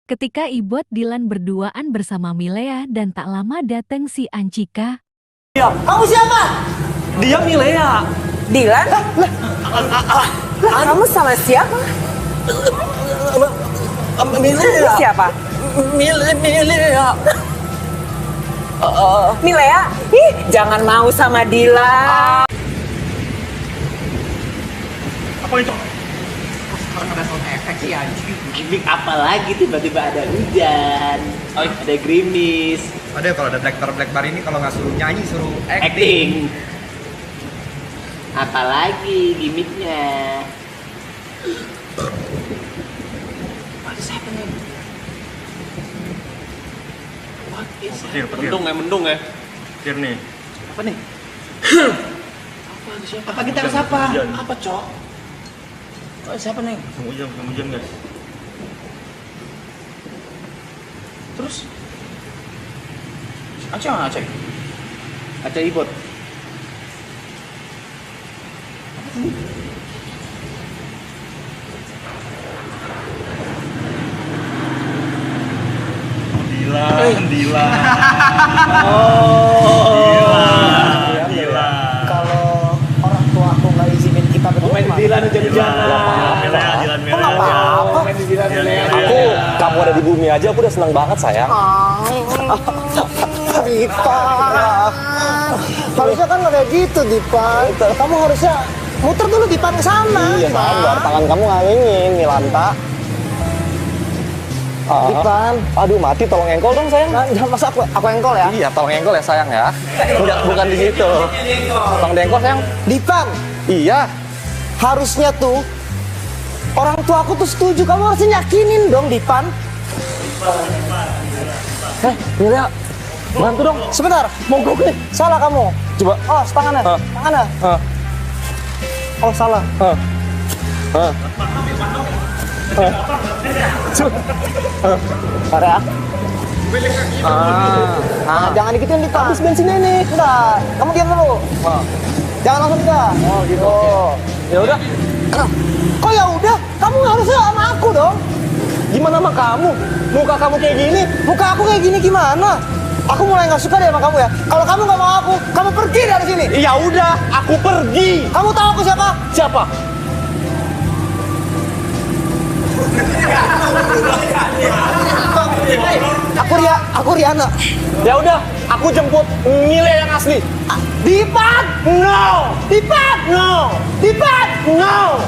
Ketika Ibot Dilan berduaan bersama Milea dan tak lama datang si Ancika. Kamu siapa? Dia Milea. Dilan? Kamu sama siapa? Milea. Siapa? Milea. Milea? Ih, jangan mau sama Dilan. Apa itu? Sekarang ada sound efek sih anjing. Gimik apa lagi tiba-tiba ada hujan, ada gerimis, Ada kalau ada black bar ini kalau nggak suruh nyanyi suruh acting. Apalagi gimiknya. What's happening? What is Petir. Mendung ya. Petir nih. apa nih? Apa siapa? Apa kita harus apa? Hujan. Apa cok? Oh, siapa nih? Musim hujan guys. Terus? Aceh mana Aceh? Aceh Ibot. Dilan. Kalau orang tua aku nggak izinin kita berdua, Main di Dilan hujan-hujanan. Dilan kok nggak apa-apa? Main di Dilan hujan-hujanan. Aku, kamu ada di bumi aja aku udah senang banget sayang. Dipa, harusnya kan nggak kayak gitu, Dipa. Kamu harusnya muter dulu Dipa ke sana. Iya sabar, tangan kamu ngalingin, Milanta. Dipan. Aduh mati, tolong engkol dong sayang. Nah, jangan masa aku engkol ya. Iya, tolong engkol ya sayang ya. Enggak, bukan di situ. Tolong diengkol sayang. Dipan, Iya. harusnya tuh orang tua aku tuh setuju. Kamu harusnya yakinin dong, Dipan. Milea, bantu dong. Sebentar, mogok nih. Salah kamu. Coba. Oh, tangannya. Hah. Tangannya. Hah. Oh, salah. Hah. Hah. Bentar ya. Jangan digituin, Dipan. Habis bensinnya nih. Udah, kamu diam dulu. Jangan langsung dah. Oh, gitu. Ya udah. Kok ya udah? Kamu harusnya sama aku dong. Gimana sama kamu? Muka kamu kayak gini? Muka aku kayak gini gimana? Aku mulai nggak suka deh sama kamu ya. Kalau kamu nggak mau aku, kamu pergi dari sini. Ya udah, aku pergi. Kamu tahu aku siapa? Siapa? Aku Riana. Ya udah, aku jemput Milea yang asli. Dipan! No. Dipan! No. Dipan! No.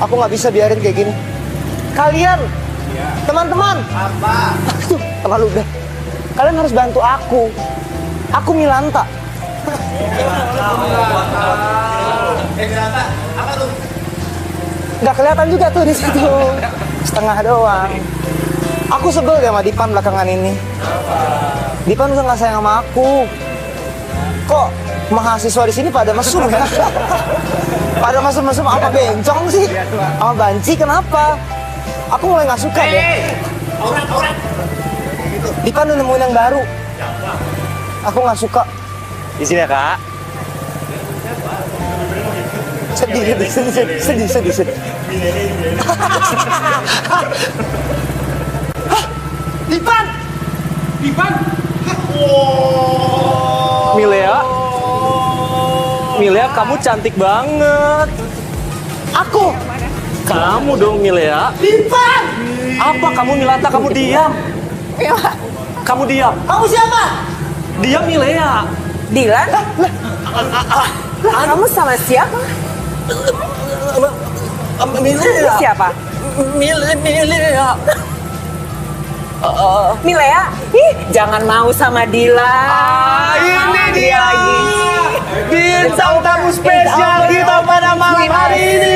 Aku nggak bisa biarin kayak gini. Kalian, teman-teman. Apa? Aduh, terlalu udah. Kalian harus bantu aku. Aku Milanta. Nggak kelihatan juga tuh di situ. Setengah doang. Aku sebel deh sama Dipan belakangan ini. Dipan udah nggak sayang sama aku. Kok mahasiswa di sini pada mesum ya? Pada mesum-mesum apa bencong sih? Sama banci kenapa? Aku mulai nggak suka deh. Dipan udah nemuin yang baru. Aku nggak suka. Di sini ya kak. Sedih. Hah? Dipan! Milea, kamu cantik banget. Aku! Kamu dong Milea. Dipan! Apa kamu Milanta? Kamu diam. Kamu diam. Kamu siapa? Dia Milea. Dilan? Kamu sama siapa? Milea. Siapa? Milea. Milea? Ih, jangan mau sama Dilan. Ini dia lagi. bintang tamu spesial kita pada malam hari ini.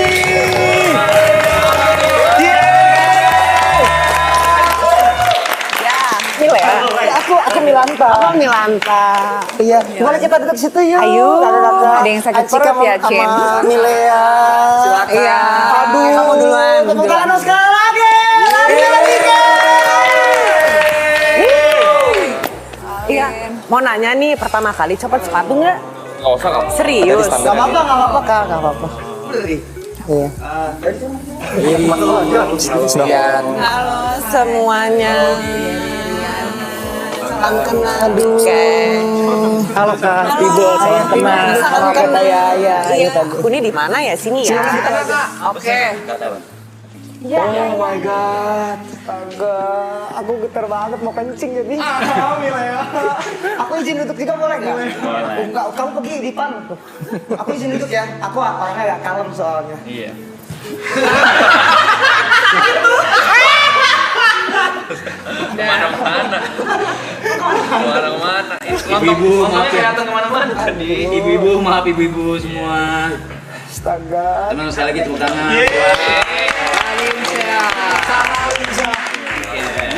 Ya, Milea. Aku Milanta. Milanta. Iya, boleh kita duduk situ yuk. Ayo. Dada-dada. Ada yang sakit Ancika perut ya, sama Cin? Milea. Iya. Aduh. Kamu duluan. Tepuk tangan sekali lagi. Lagi. Iya. Mau nanya nih, pertama kali copot sepatu nggak? Nggak usah kamu. Serius? Gak apa-apa, Kak. Gak apa-apa. Iya. Halo semuanya. Salam kenal dulu. Halo Kak, Ibu, salam kenal. Salam kenal. Ya. Iya, aku ini di mana ya? Sini ya. Oke. Oh my god, astaga, aku getar banget mau kencing jadi. Aku izin duduk juga boleh nggak? Enggak, kamu pergi di depan. Aku izin duduk ya. Aku orangnya agak kalem soalnya. Iya. Kemana-mana. Ibu-ibu maaf ya. Kemana-mana tadi. Ibu-ibu maaf ibu-ibu semua. Astaga. Teman sekali lagi tepuk tangan.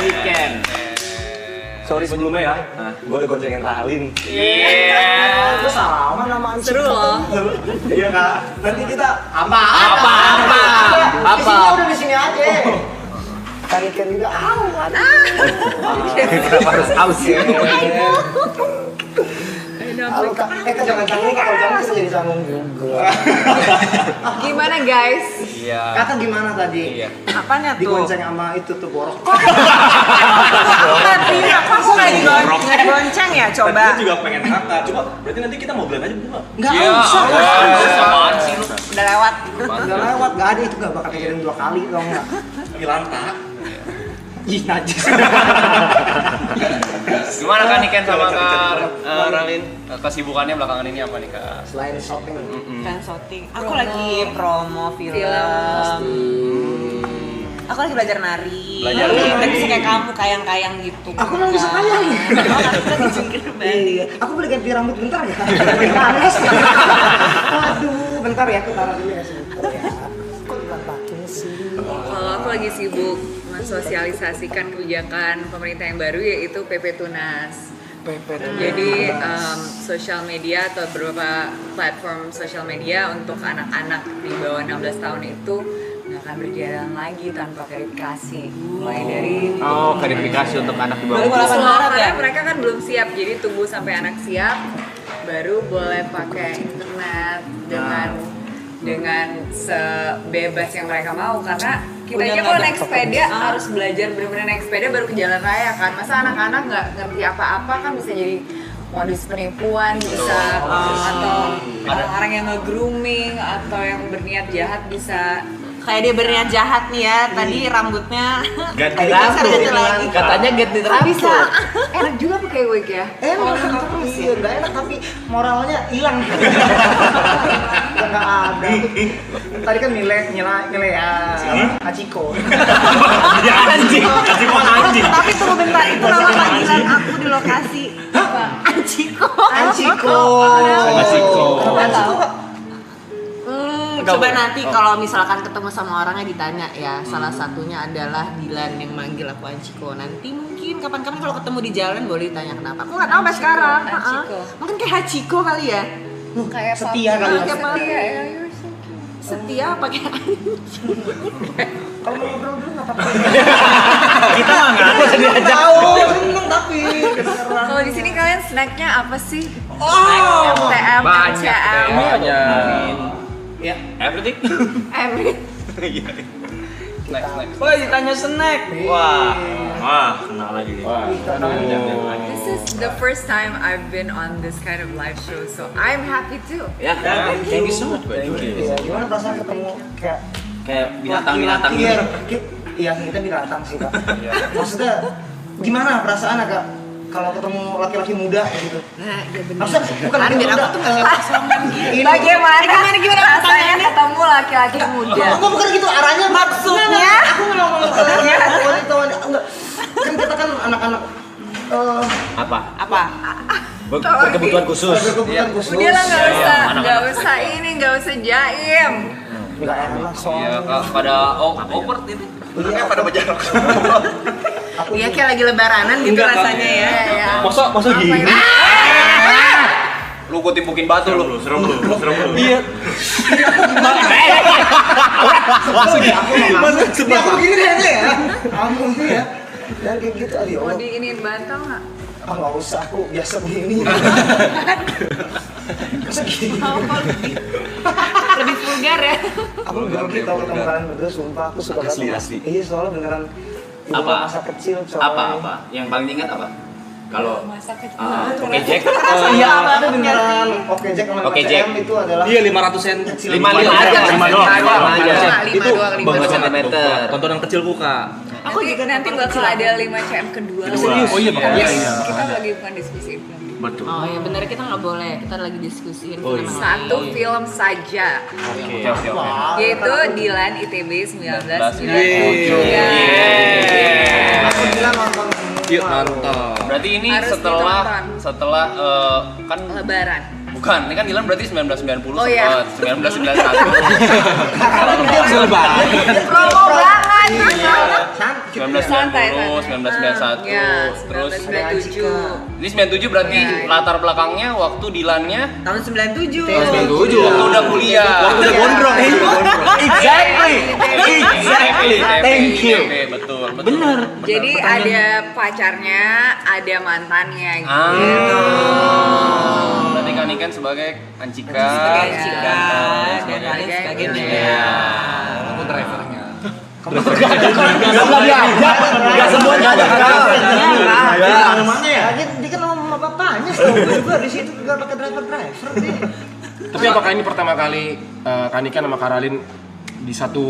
Weekend. Sorry sebelumnya ya, gue udah goncengin Rahlin. Itu sama nama Seru loh. Iya Kak. Nanti kita Apa? Di sini udah di sini aja. Tarikan juga. Kenapa harus aus ya? Halo Kak, Kak jangan canggung Kak, kalau canggung bisa jadi canggung juga. Gimana guys? Iya. Kakak gimana tadi? Apanya tuh? Digonceng sama itu tuh borok. Tapi aku nggak digonceng ya? Coba. Gue juga pengen kakak, coba berarti nanti kita mau beli aja berdua. Enggak usah. Apaan sih lu? Udah lewat. Udah lewat, gak ada itu gak bakal kejadian 2 kali dong nggak? Milanta. Ih najis. Gimana kan Niken sama Kak Rahlin? Kesibukannya belakangan ini apa nih Kak? Selain shopping. Kan syuting. Aku lagi promo film. Aku lagi belajar nari. Belajar Tapi nari. bisa kayak kamu kayang-kayang gitu. Aku mau bisa kayang. Kita dijungkir balik. Iya, aku boleh ganti rambut bentar ya? Panas. Aduh, bentar ya, aku taruh dulu ya sebentar ya. Kok dilantakin sih? Kalau aku lagi sibuk mensosialisasikan kebijakan pemerintah yang baru yaitu PP Tunas. Jadi sosial media atau beberapa platform sosial media untuk anak-anak di bawah 16 tahun itu nggak akan berjalan lagi tanpa verifikasi. Mulai dari Verifikasi untuk anak di bawah. Baru semua, Maret karena ya? mereka kan belum siap, jadi tunggu sampai anak siap baru boleh pakai internet dengan sebebas yang mereka mau, karena kita aja kalau naik sepeda harus belajar benar-benar naik sepeda baru ke jalan raya kan. Masa anak-anak nggak ngerti apa-apa kan bisa jadi modus penipuan bisa atau orang-orang yang nge-grooming atau yang berniat jahat bisa. Kayak dia berniat jahat nih ya. Tadi rambutnya Ganti ganti lagi. Katanya ganti rambut. Bisa enak juga pakai wig ya. Iya, nggak enak tapi moralnya hilang. Nggak ada. Tadi kan nilai ya. Hachiko. Anjing, kasih gua anjing. Tapi tunggu bentar, itu nama panggilan aku di lokasi. Anjiko. Hachiko. Nggak tahu. Coba nanti kalau misalkan ketemu sama orangnya ditanya ya, salah satunya adalah Dilan yang manggil aku Anchiko. Nanti mungkin kapan-kapan kalau ketemu di jalan boleh ditanya kenapa. Aku nggak tahu sampai sekarang. Anchiko. Mungkin kayak Hachiko kali ya. Kayak Setia kali ya. Kayak Setia ya, you're so cute. Setia pakai Kalau mau ngobrol dulu nggak apa-apa. Kita nggak ada diajak. Tahu, seneng tapi. Kalau di sini kalian snacknya apa sih? Oh, MTM, Banyak MCM, banyak. ya. Everything. every. Next. Wah, ditanya snack. Wah, kenal lagi. This is the first time I've been on this kind of live show, so I'm happy too. Ya, thank you so much. Thank you. Iya, gimana perasaan ketemu Kayak binatang-binatang Iya, gitu. iya kita binatang sih Kak. Maksudnya gimana perasaan Kak kalau ketemu laki-laki muda gitu? Nah, ya benar. Maksudnya bukan laki muda. Ini Bagaimana rasanya ketemu laki-laki muda? Enggak bukan gitu arahnya. Maksudnya? Aku nggak ngomong wanita enggak. Kan kita kan anak-anak Apa? Berkebutuhan khusus. berkebutuhan khusus. Udah lah nggak usah ini, nggak usah jaim. Enggak enak soalnya. Iya, pada awkward ini. Iya, Pada berjarak. Iya kayak lagi lebaranan gitu rasanya ya. Ya. Masa gini? Lu gua timpukin batu lu. Serem lu. Iya. Ini aku gini deh ya. Kamu ini ya. Dan kayak gitu aduh. Mau diinin bantal nggak? Ah nggak usah, aku biasa begini. Masa gini? Lebih full Vulgar ya. Aku grogi tau ketemu kalian berdua, sumpah aku suka banget. Asli. Iya, soalnya beneran Apa? masa kecil soalnya. Apa? Yang paling ingat apa? Kalau Masa kecil. Oke Jack. Iya, itu beneran. Oke Jack sama Oke, PCM Jack. itu adalah Iya 500 cm. 5 aja. 5 doang. 5 aja. Itu lima banget doang. sentimeter. Tontonan kecilku Kak. Aku juga nanti bakal ada 5 cm kedua. Serius? Oh iya bakal Yes. ada. Kita lagi bukan diskusi film. Betul. Oh ya bener, kita nggak boleh, kita lagi diskusiin Oh, film iya. yang Satu lain. film saja, Oke. yaitu Dilan ITB 1997. Yeay. aku bilang nonton semua. Yuk nonton. Berarti ini Harus setelah kan Lebaran. bukan, ini kan Dilan berarti 1990 Oh, iya. 1991. Lebaran. Promo banget. 1990, 1991. Ya, Terus 1997. ini 97 berarti Ya. latar belakangnya waktu Dilannya Tahun 97. waktu udah kuliah. Waktu udah gondrong. Exactly. Thank you. Betul. Bener. Jadi ada pacarnya, ada mantannya gitu. Berarti kan Ikan sebagai Ancika. Sebagai Ancika, dan sebagai- kalian sebagai Iya. Mia. Aku drivernya. Enggak semuanya ada. Mana ya? Dia kan sama bapaknya, setahu gue juga di situ juga pakai driver dia. Tapi apakah ini pertama kali Kanikan sama Karalin di satu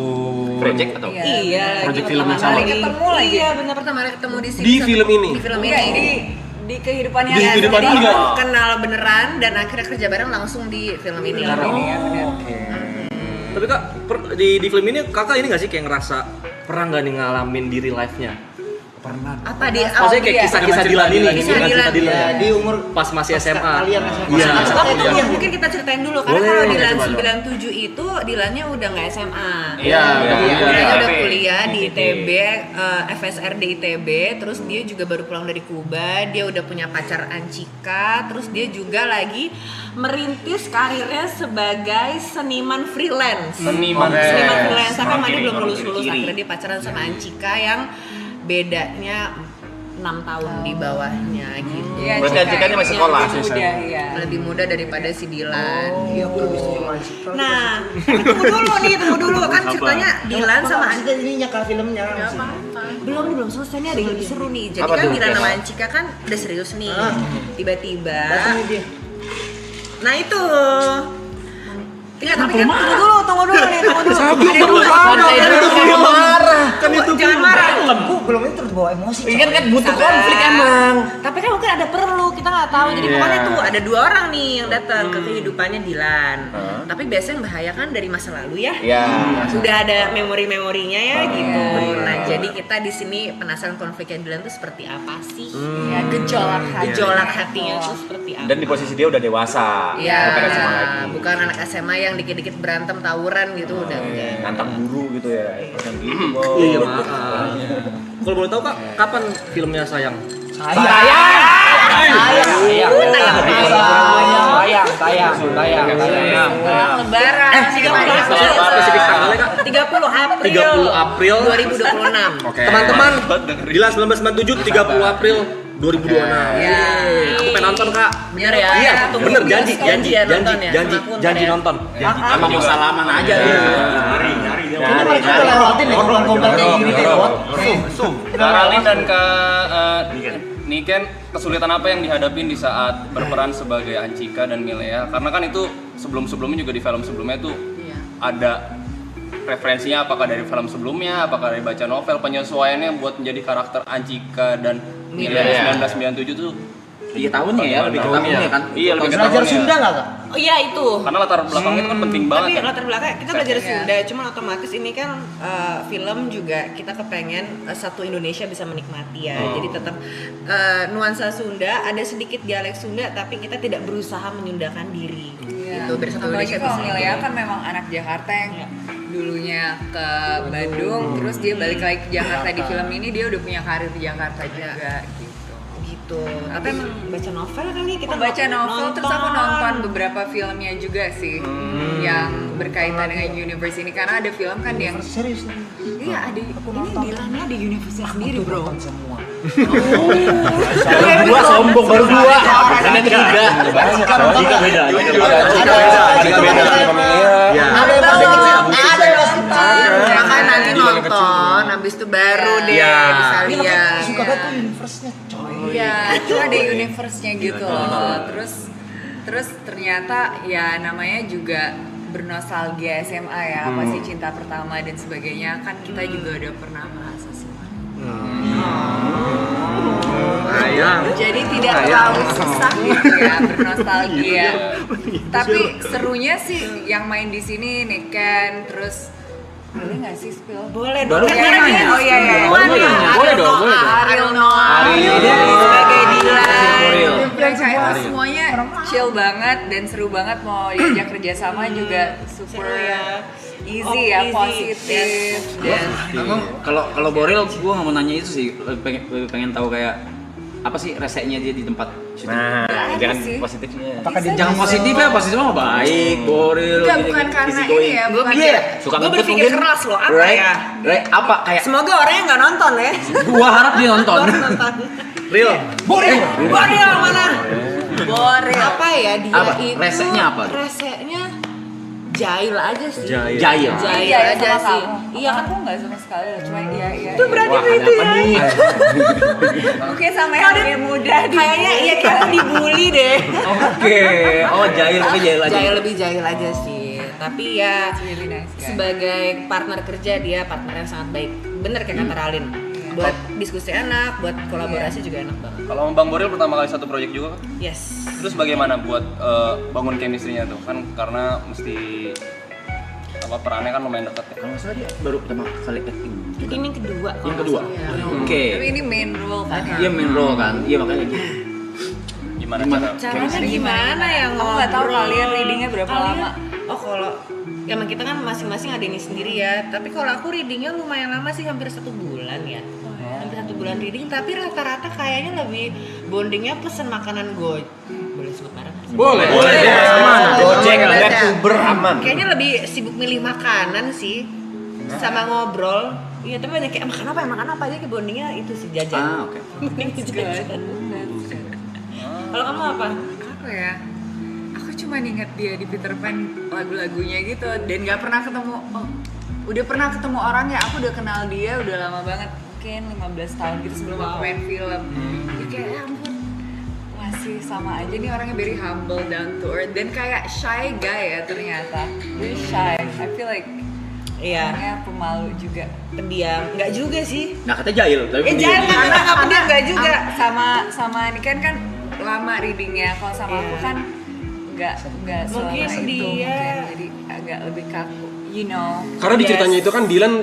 Project atau? Iya, Project lagi film yang pertama sama. kali Ketemu lagi. Iya, benar pertama kali ketemu di sini. Di film ini? Di film Iya, ini. di kehidupannya Di ya. kehidupan Jadi, juga. Kenal beneran dan akhirnya kerja bareng langsung di film ini. Film ini ya benar. Tapi Kak, di film ini Kakak ini nggak sih kayak ngerasa pernah nggak nih ngalamin di real life-nya? Apa di Maksudnya kayak kisah-kisah Dilan ini, Kisah Dilan. Dilan. Ya, di umur Pas masih SMA. kalian SMA. Iya. Oh, itu mungkin kita ceritain dulu karena Boleh, kalau Dilan coba dong. 97 itu Dilannya udah nggak SMA. Iya, udah kuliah. Dilannya udah ITB. kuliah di ITB, FSR di ITB, terus dia juga baru pulang dari Kuba, dia udah punya pacar Ancika, terus dia juga lagi merintis karirnya sebagai seniman freelance. Seniman Freelance tapi emang dia Kiri, belum lulus-lulus, kiri. akhirnya dia pacaran sama Ancika yang bedanya 6 tahun di bawahnya gitu. Iya, Berarti Cika Ancikanya yang masih sekolah. lebih muda, iya. Lebih muda daripada si Dilan. Iya, aku lebih setuju sama Ancika. Nah, tunggu dulu kan ceritanya Dilan sama Ancika ininya Kak filmnya. belum selesai nih, ada yang lebih seru nih. Jadi Apa kan tuh? Dilan sama Ancika kan udah serius nih. Tiba-tiba Datangnya dia. nah itu Enggak, tapi kan tunggu dulu nih, tunggu dulu. Ada dua. Kan itu Jangan marah. Aku belum itu terbawa emosi. Ini kan butuh Sabar. konflik emang. Tapi kan mungkin ada perlu, kita nggak tahu. Jadi pokoknya tuh ada dua orang nih yang datang ke kehidupannya Dilan. Tapi biasanya yang bahaya kan dari masa lalu ya. Iya. Sudah ada memori-memorinya ya gitu. Nah, jadi kita di sini penasaran konfliknya Dilan tuh seperti apa sih? Ya, Gejolak hatinya tuh seperti apa? Dan di posisi dia udah dewasa. Iya, Bukan SMA lagi. bukan anak SMA yang dikit-dikit berantem tawuran gitu udah enggak. Nantang guru gitu ya. Macam gitu. Iya, maaf. Kalau boleh tahu Kak, kapan filmnya sayang? Lebaran. Spesifik tanggalnya Kak? 30 April 30 April 2026. Oke. Teman-teman, Dilan 1997 30 April 2026. Ya. Aku pengen nonton Kak. Bener ya? Iya, Tunggu bener di janji, bioskop janji, ya, janji, nonton ya? janji, Sama aku ntar janji ya. nonton. Emang mau salaman aja dia. Ini mereka udah lewatin nih komputer kayak gini deh, Bot. Karalin dan Niken, kesulitan apa yang dihadapin di saat berperan sebagai Ancika dan Milea? Karena kan itu sebelum-sebelumnya juga di film sebelumnya tuh ada referensinya, apakah dari film sebelumnya, apakah dari baca novel, penyesuaiannya buat menjadi karakter Ancika dan Milea di 1997 tuh. Iya tahunnya ya, lebih ke tahunnya kan. Iya, lebih ke Belajar tahunnya. Sunda nggak Kak? Oh iya itu. Karena latar belakangnya itu kan penting banget. Tapi kan? latar belakang kita belajar Sunda, cuman otomatis ini kan film juga kita kepengen satu Indonesia bisa menikmati ya. Jadi tetap nuansa Sunda, ada sedikit dialek Sunda, tapi kita tidak berusaha menyundakan diri. Gitu, biar satu Apalagi Indonesia kalau bisa. Milea kan memang anak Jakarta yang dulunya ke Bandung, terus dia balik lagi ke Jakarta di film ini dia udah punya karir di Jakarta juga gitu. Gitu. Tapi emang baca novel kali kita Baca novel terus aku nonton beberapa filmnya juga sih yang berkaitan dengan universe ini karena ada film kan yang Serius nih. iya ada ini Dilannya di universe sendiri bro. Dua sombong baru dua. Ini ketiga. Ada yang nonton, habis itu baru deh Iya. bisa Ini makanya lihat. suka banget tuh universe-nya, coy. Iya, itu ada universe-nya gitu loh. Terus ternyata ya namanya juga bernostalgia SMA ya, pasti cinta pertama dan sebagainya kan kita juga udah pernah merasa semua. Jadi tidak terlalu susah gitu ya bernostalgia. Tapi serunya sih yang main di sini Niken, terus boleh nggak sih spill? Boleh Baru dong. kayak nanya. Oh iya iya. Boleh dong, boleh dong. Ariel Noah. Ariel. Sebagai Dilan. Ariel. Mereka itu semuanya chill banget dan seru banget, mau diajak kerjasama juga super easy ya, Easy. positif dan Kalau Boril, gue nggak mau nanya itu sih, lebih pengen tahu kayak apa sih reseknya dia di tempat syuting. Nah, Nggak ada jangan sih. positifnya. Jangan positif ya, positif mah baik, Boril. Enggak, gini, bukan gini, karena easy ini going. ya, Gue bukan pikir, Suka gue ngebut berpikir mungkin. keras loh, apa Right? ya? Right, apa kayak Semoga orangnya nggak nonton ya. gua harap dia nonton. Real. Boril mana? Boril. Apa ya dia Apa? itu? Reseknya apa? Reseknya jahil aja sih. Jahil. Jahil Iya, aja sama sih. kamu. Iya kan? Aku nggak sama sekali, cuma iya. Itu berarti Wah, itu ada apa ya. nih? Oke, sama yang lebih muda Kayaknya iya kita dibully deh. Oke. Oh, jahil tapi jahil aja. Lebih jahil aja sih. Tapi ya really nice guy. sebagai partner kerja dia partner yang sangat baik. Bener kayak kata Ralin. Buat diskusi enak, buat kolaborasi juga enak banget. Kalau sama Bang Boril pertama kali satu proyek juga kan? Yes. Terus bagaimana buat bangun chemistry-nya tuh? Kan karena mesti apa perannya kan lumayan dekat ya. Kalau nggak salah dia baru pertama kali acting. Ini yang kedua. Yang kedua. Oke. Tapi ini main role kan ya. Dia main role kan. Iya makanya gitu. Gimana Gimana? cara? Caranya gimana ya Aku nggak tahu ngobrol? kalian readingnya berapa lama. Oh kalau emang kita kan masing-masing ada ini sendiri ya. Tapi kalau aku readingnya lumayan lama sih, hampir 1 bulan ya. Hampir 1 bulan reading. Tapi rata-rata kayaknya lebih bondingnya pesen makanan boleh sebut merek? Boleh. Boleh. Aman. Gojek, Boleh, Grab, ya. Uber aman. Kayaknya lebih sibuk milih makanan sih sama ngobrol. Iya, tapi banyak kayak makan apa aja kayak bondingnya itu sih jajan. Ah, oke. Bonding jajan. Kalau kamu apa? Apa ya? Aku cuma ingat dia di Peter Pan lagu-lagunya gitu dan nggak pernah ketemu. Oh, udah pernah ketemu orangnya. Aku udah kenal dia udah lama banget, mungkin 15 tahun gitu sebelum aku main film. Ya kayak ya ampun, masih sama aja nih orangnya, very humble, down to earth dan kayak shy guy ya ternyata. Very shy. I feel like Iya, orangnya pemalu juga. pendiam. Enggak juga sih. Nah, katanya jahil, tapi dia- Jangan nggak pendiam enggak juga. Sama Niken kan lama readingnya, kalau sama aku kan nggak selama Mungkin itu dia- mungkin jadi agak lebih kaku, you know. Karena di Yes. ceritanya itu kan Dylan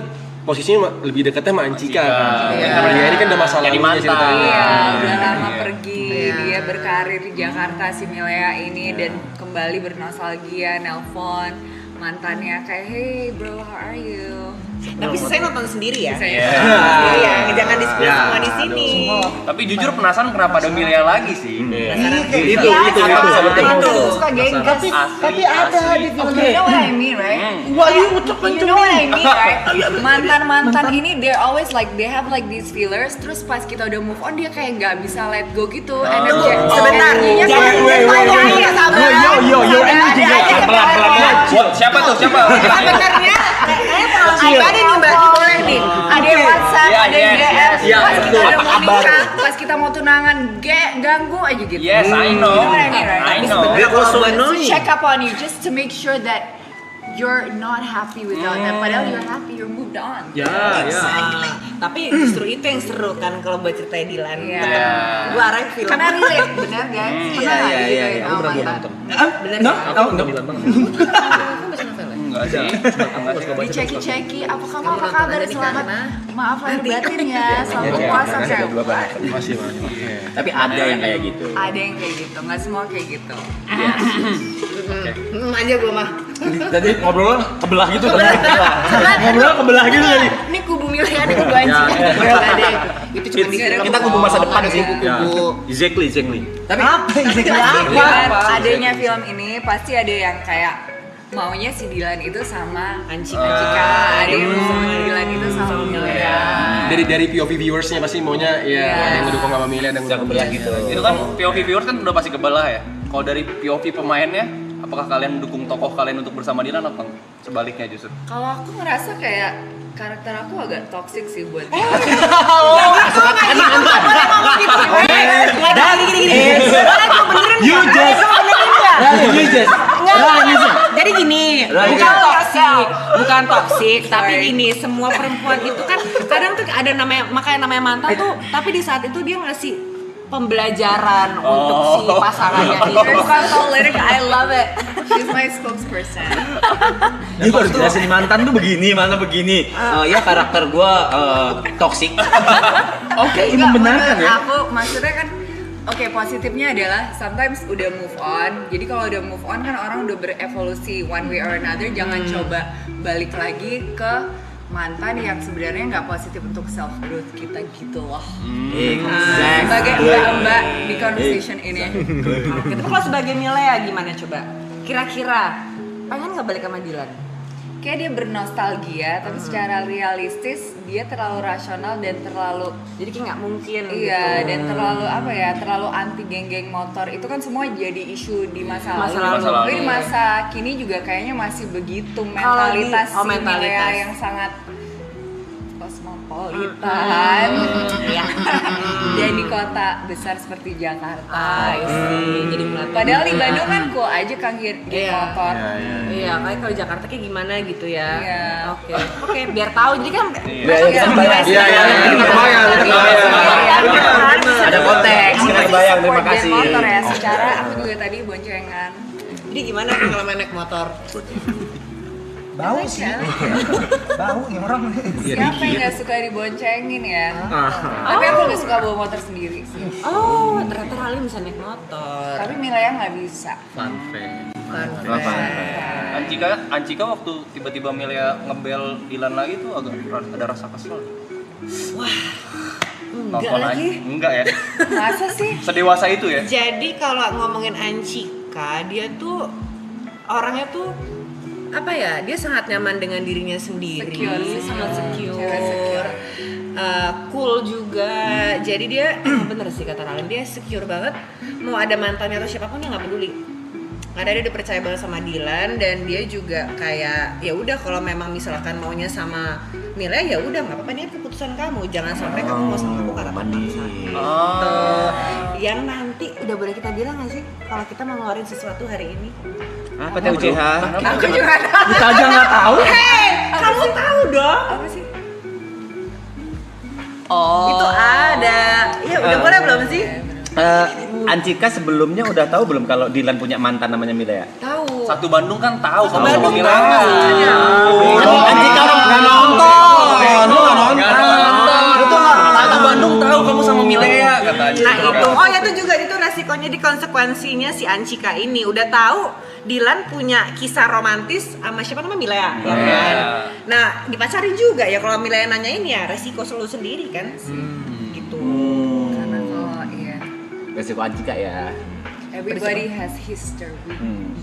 posisinya lebih dekatnya sama Ancika kan. Iya. Kalau dia ini kan udah masalah Jadi mantan. ceritanya. Iya, udah lama Iya. pergi, dia berkarir di Jakarta si Milea ini dan kembali bernostalgia, nelpon mantannya kayak hey bro how are you. Tapi saya nonton sendiri ya. Saya Iya, jangan diskusi Ya, semua di sini. Tapi jujur penasaran kenapa ada Milia lagi sih? Itu suka genggas. Tapi ada di film You know what I mean, right? Wah, you You know what I mean, right? Mantan-mantan ini they're always like they have like these feelers. Terus pas kita udah move on dia kayak nggak bisa let go gitu. Sebentar. Energinya Jangan Yo, Pelan-pelan. Siapa tuh? Siapa? Sebenarnya kayaknya pengalaman pribadi nih Mbak, boleh nih. ada yang WhatsApp, Iya, ada yang yes, DM. yes, iya, Pas kita betul. udah mau nikah, pas kita mau tunangan, ganggu aja gitu. Yes, I know. You know what I mean, right? I know. Dia kalau so To annoying. check up on you just to make sure that you're not happy without them. Padahal you're happy, you're moved on. Ya. Tapi justru itu yang seru kan kalau buat cerita Dilan. Iya. Gua arahnya film. Karena relate, bener guys? Pernah nggak digituin sama mantan? Bener No, ya? kamu Nggak bilang banget. Kamu baca novel ya? Enggak sih. Enggak sih. Diceki-ceki, apa kamu Kamu apa nonton kabar? aja nih, Selamat Karina. maaf lahir batin ya, selamat puasa kayak Masih. Tapi ada yang kayak gitu. ada yang kayak gitu, nggak semua kayak gitu. Aja gua mah. Tadi ngobrol kebelah gitu tadi. Ngobrol kebelah gitu tadi. Ini kubu Milea, ini kubu Anji. Itu cuma di film. Kita kubu masa depan sih. Ya. Exactly. Tapi apa yang Dengan adanya film ini pasti ada yang kayak maunya si Dilan itu sama Ancika, ada yang mau Dilan itu sama Milea. Dari POV viewersnya pasti maunya ya ada yang ngedukung sama Milea dan yang kebelah gitu. Itu kan POV viewers kan udah pasti kebelah ya. Kalau dari POV pemainnya, apakah kalian dukung tokoh kalian untuk bersama Dilan atau sebaliknya justru? Kalau aku ngerasa kayak karakter aku agak toxic sih buat Jadi gini, bukan toksik, tapi gini, semua perempuan itu kan kadang tuh ada namanya mantan tuh, tapi di saat itu dia ngasih pembelajaran untuk si pasangannya itu. Bukan politik, I love it. She's my spokesperson. Dia baru jelasin mantan tuh begini, mantan begini. Ya karakter gua toksik. Oke, ini membenarkan ya. Aku maksudnya kan positifnya adalah sometimes udah move on. Jadi kalau udah move on kan orang udah berevolusi one way or another. Jangan coba balik lagi ke mantan yang sebenarnya nggak positif untuk self growth kita gitu loh. Sebagai mbak di conversation ini. Tapi kalau sebagai Milea gimana coba? Kira-kira pengen nggak balik sama Dylan? Kayak dia bernostalgia, tapi secara realistis dia terlalu rasional dan terlalu jadi kayak nggak mungkin. Iya, gitu. dan terlalu terlalu anti geng-geng motor. Itu kan semua jadi isu di masa lalu. Tapi di masa kini juga kayaknya masih begitu mentalitas Milea yang sangat kosmopolitan. Dan di kota besar seperti Jakarta. Jadi padahal di Bandung kan cool aja kan geng motor. Iya, kayak kalau Jakarta kayak gimana gitu ya. Iya. Oke, biar tahu. Jadi kan Ada konteks, kita bayang, terima kasih. Motor ya, secara aku juga tadi boncengan. Jadi gimana kalau naik motor? Bau sih. Bau nih orang. Siapa yang gak suka diboncengin ya? Tapi aku lebih suka bawa motor sendiri sih. Oh, ternyata Ralin bisa naik motor. Tapi Milea nggak bisa. Fun fact. Ancika waktu tiba-tiba Milea ngebel Dylan lagi tuh agak ada rasa kesel. Enggak ya. Masa sih? Sedewasa itu ya? Jadi kalau ngomongin Ancika, dia tuh orangnya tuh apa ya? Dia sangat nyaman dengan dirinya sendiri, sangat secure. Cool juga. Jadi dia bener sih kata Ralin, dia secure banget. Mau ada mantannya atau siapapun dia nggak peduli. Karena dia udah percaya banget sama Dylan dan dia juga kayak ya udah kalau memang misalkan maunya sama Milea ya udah nggak apa-apa, ini keputusan kamu. Jangan sampai kamu mau sama aku karena terpaksa. Yang nanti udah boleh kita bilang nggak sih kalau kita mau ngeluarin sesuatu hari ini? Apa tuh UCH? Aku juga tahu. Kita aja nggak tahu. Kamu tahu dong? Apa sih? Itu ada. Ya udah boleh belum sih? Ancika sebelumnya udah tahu belum kalau Dylan punya mantan namanya Milea? Tahu. Satu Bandung kan tahu Satu Bandung tahu. Ancika orang nggak nonton. Lu nggak nonton. Satu Bandung tahu kamu sama Milea katanya. Nah itu, ya itu juga itu resikonya di konsekuensinya si Ancika ini udah tahu Dylan punya kisah romantis sama siapa namanya Milea, ya kan? Nah dipacarin juga ya kalau Milea nanyain ya resiko selalu sendiri kan, gitu. Karena kalau Resiko Ancika ya. everybody has history.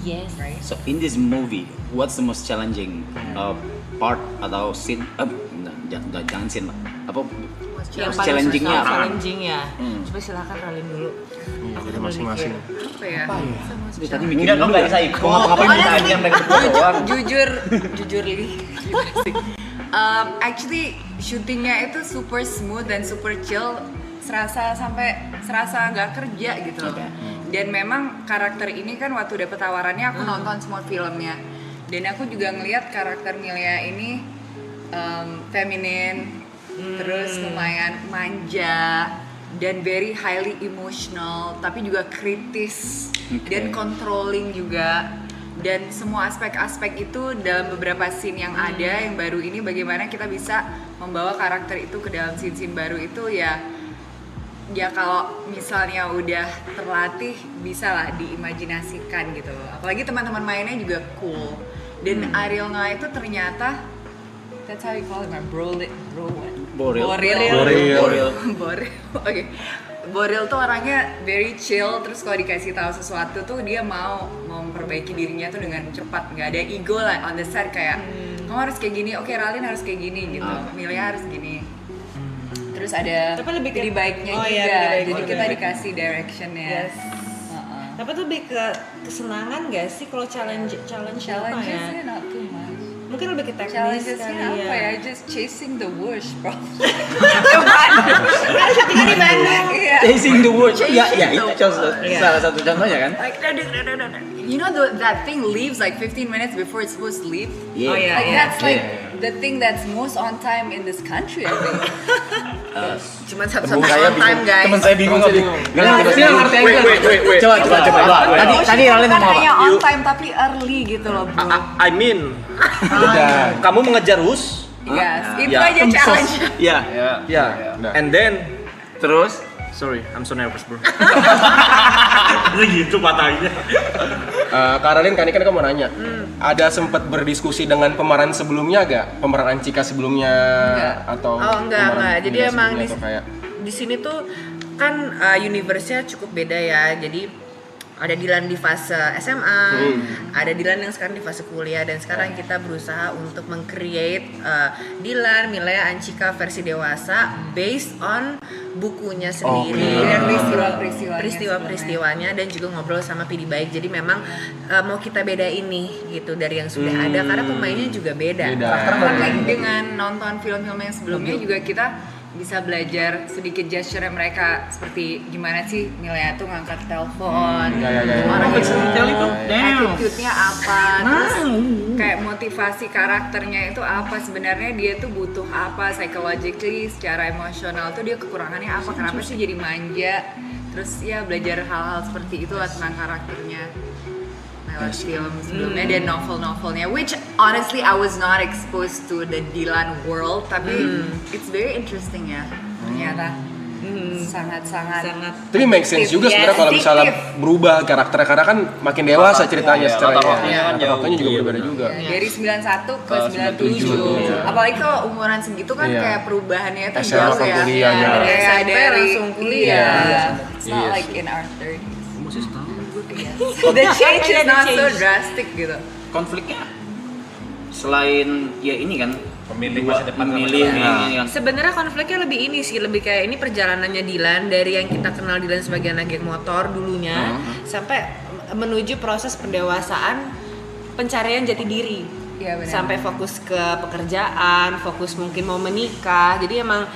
Yes. Right? So in this movie, what's the most challenging part atau scene? Jangan scene lah. Apa? Yang challengingnya apa? Challenging ya. Coba silakan Ralin dulu. Jadi masing-masing. Apa ya? Tadi mikir dong nggak bisa ikut. Ngapain kita aja mereka berdua doang? Jujur Lili. Actually syutingnya itu super smooth dan super chill, serasa nggak kerja gitu loh. Dan memang karakter ini kan waktu dapet tawarannya aku nonton semua filmnya, dan aku juga ngelihat karakter Milea ini feminin, terus lumayan manja dan very highly emotional, tapi juga kritis dan controlling juga. Dan semua aspek-aspek itu dalam beberapa scene yang ada yang baru ini, bagaimana kita bisa membawa karakter itu ke dalam scene-scene baru itu ya kalau misalnya udah terlatih bisa lah diimajinasikan gitu. Apalagi teman-teman mainnya juga cool. Dan Ariel Noah itu ternyata that's how you call him, Boril. Oke. Boril tuh orangnya very chill, terus kalau dikasih tahu sesuatu tuh dia mau memperbaiki dirinya tuh dengan cepat, nggak ada ego lah on the set kayak kamu harus kayak gini, oke Ralin harus kayak gini gitu, Milea harus gini. Terus ada pilih baiknya juga, jadi kita dikasih directionnya. Yes. Tapi tuh lebih ke kesenangan gak sih kalau challenge apa ya? Sih not too much. Mungkin lebih ke teknis Challengesnya kali apa ya? ya. Just chasing the wish, bro. Kan syutingnya di Bandung. Iya. Chasing the world. Ya, itu Iya. salah satu contohnya kan. Like, you know that thing leaves like 15 minutes before it's supposed to leave? Oh iya, Like iya. that's like the thing that's most on time in this country, I think. Cuma satu-satu on time guys. Temen saya bingung. Nggak ngerti ngerti aja. Wait. Coba. Tadi Ralin Bukan ngomong hanya apa? on time tapi early gitu loh, bro. I mean, kamu mengejar Hus, Yes, itu Ya. aja challenge. Iya. ya, and then, Terus sorry, I'm so nervous bro. Gitu patahnya. Karolin kan kamu mau nanya, ada sempat berdiskusi dengan pemeran sebelumnya gak? Pemeran Anchika sebelumnya atau Enggak. pemeran Jadi Mila emang sebelumnya atau kayak di sini tuh kan universe-nya cukup beda ya. Jadi ada Dilan di fase SMA, ada Dilan yang sekarang di fase kuliah, dan sekarang kita berusaha untuk meng-create Dilan, Milea, Anchika versi dewasa based on bukunya sendiri dan peristiwa-peristiwanya, dan juga ngobrol sama PD Baik. Jadi memang mau kita bedain nih gitu dari yang sudah ada, karena pemainnya juga beda. Tapi dengan nonton film-film yang sebelumnya juga kita bisa belajar sedikit gesture mereka, seperti gimana sih Milea tuh ngangkat telepon, orangnya attitude-nya apa, terus kayak motivasi karakternya itu apa, sebenarnya dia tuh butuh apa psychologically, secara emosional tuh dia kekurangannya apa, kenapa sih jadi manja, terus ya belajar hal-hal seperti itulah tentang karakternya lewat film sebelumnya dan novel-novelnya, which honestly I was not exposed to the Dilan world, tapi it's very interesting ya ternyata. Sangat-sangat. tapi make sense juga sebenarnya kalau misalnya berubah karakternya, karena kan makin dewasa ceritanya secara waktunya juga berbeda juga. Dari 91 ke 97. Apalagi kalau umuran segitu kan kayak perubahannya itu SMA jauh ke ya. kuliah, jauh. Dari SMP langsung kuliah. It's not like in our 30s. The change is not so drastic gitu. konfliknya selain ya ini kan Pemilih masa depan sama pemilih ini kan. Sebenarnya konfliknya lebih ini sih, lebih kayak ini perjalanannya Dilan dari yang kita kenal Dilan sebagai anak geng motor dulunya sampai menuju proses pendewasaan, pencarian jati diri. Iya, benar. Sampai fokus ke pekerjaan, fokus mungkin mau menikah. Jadi emang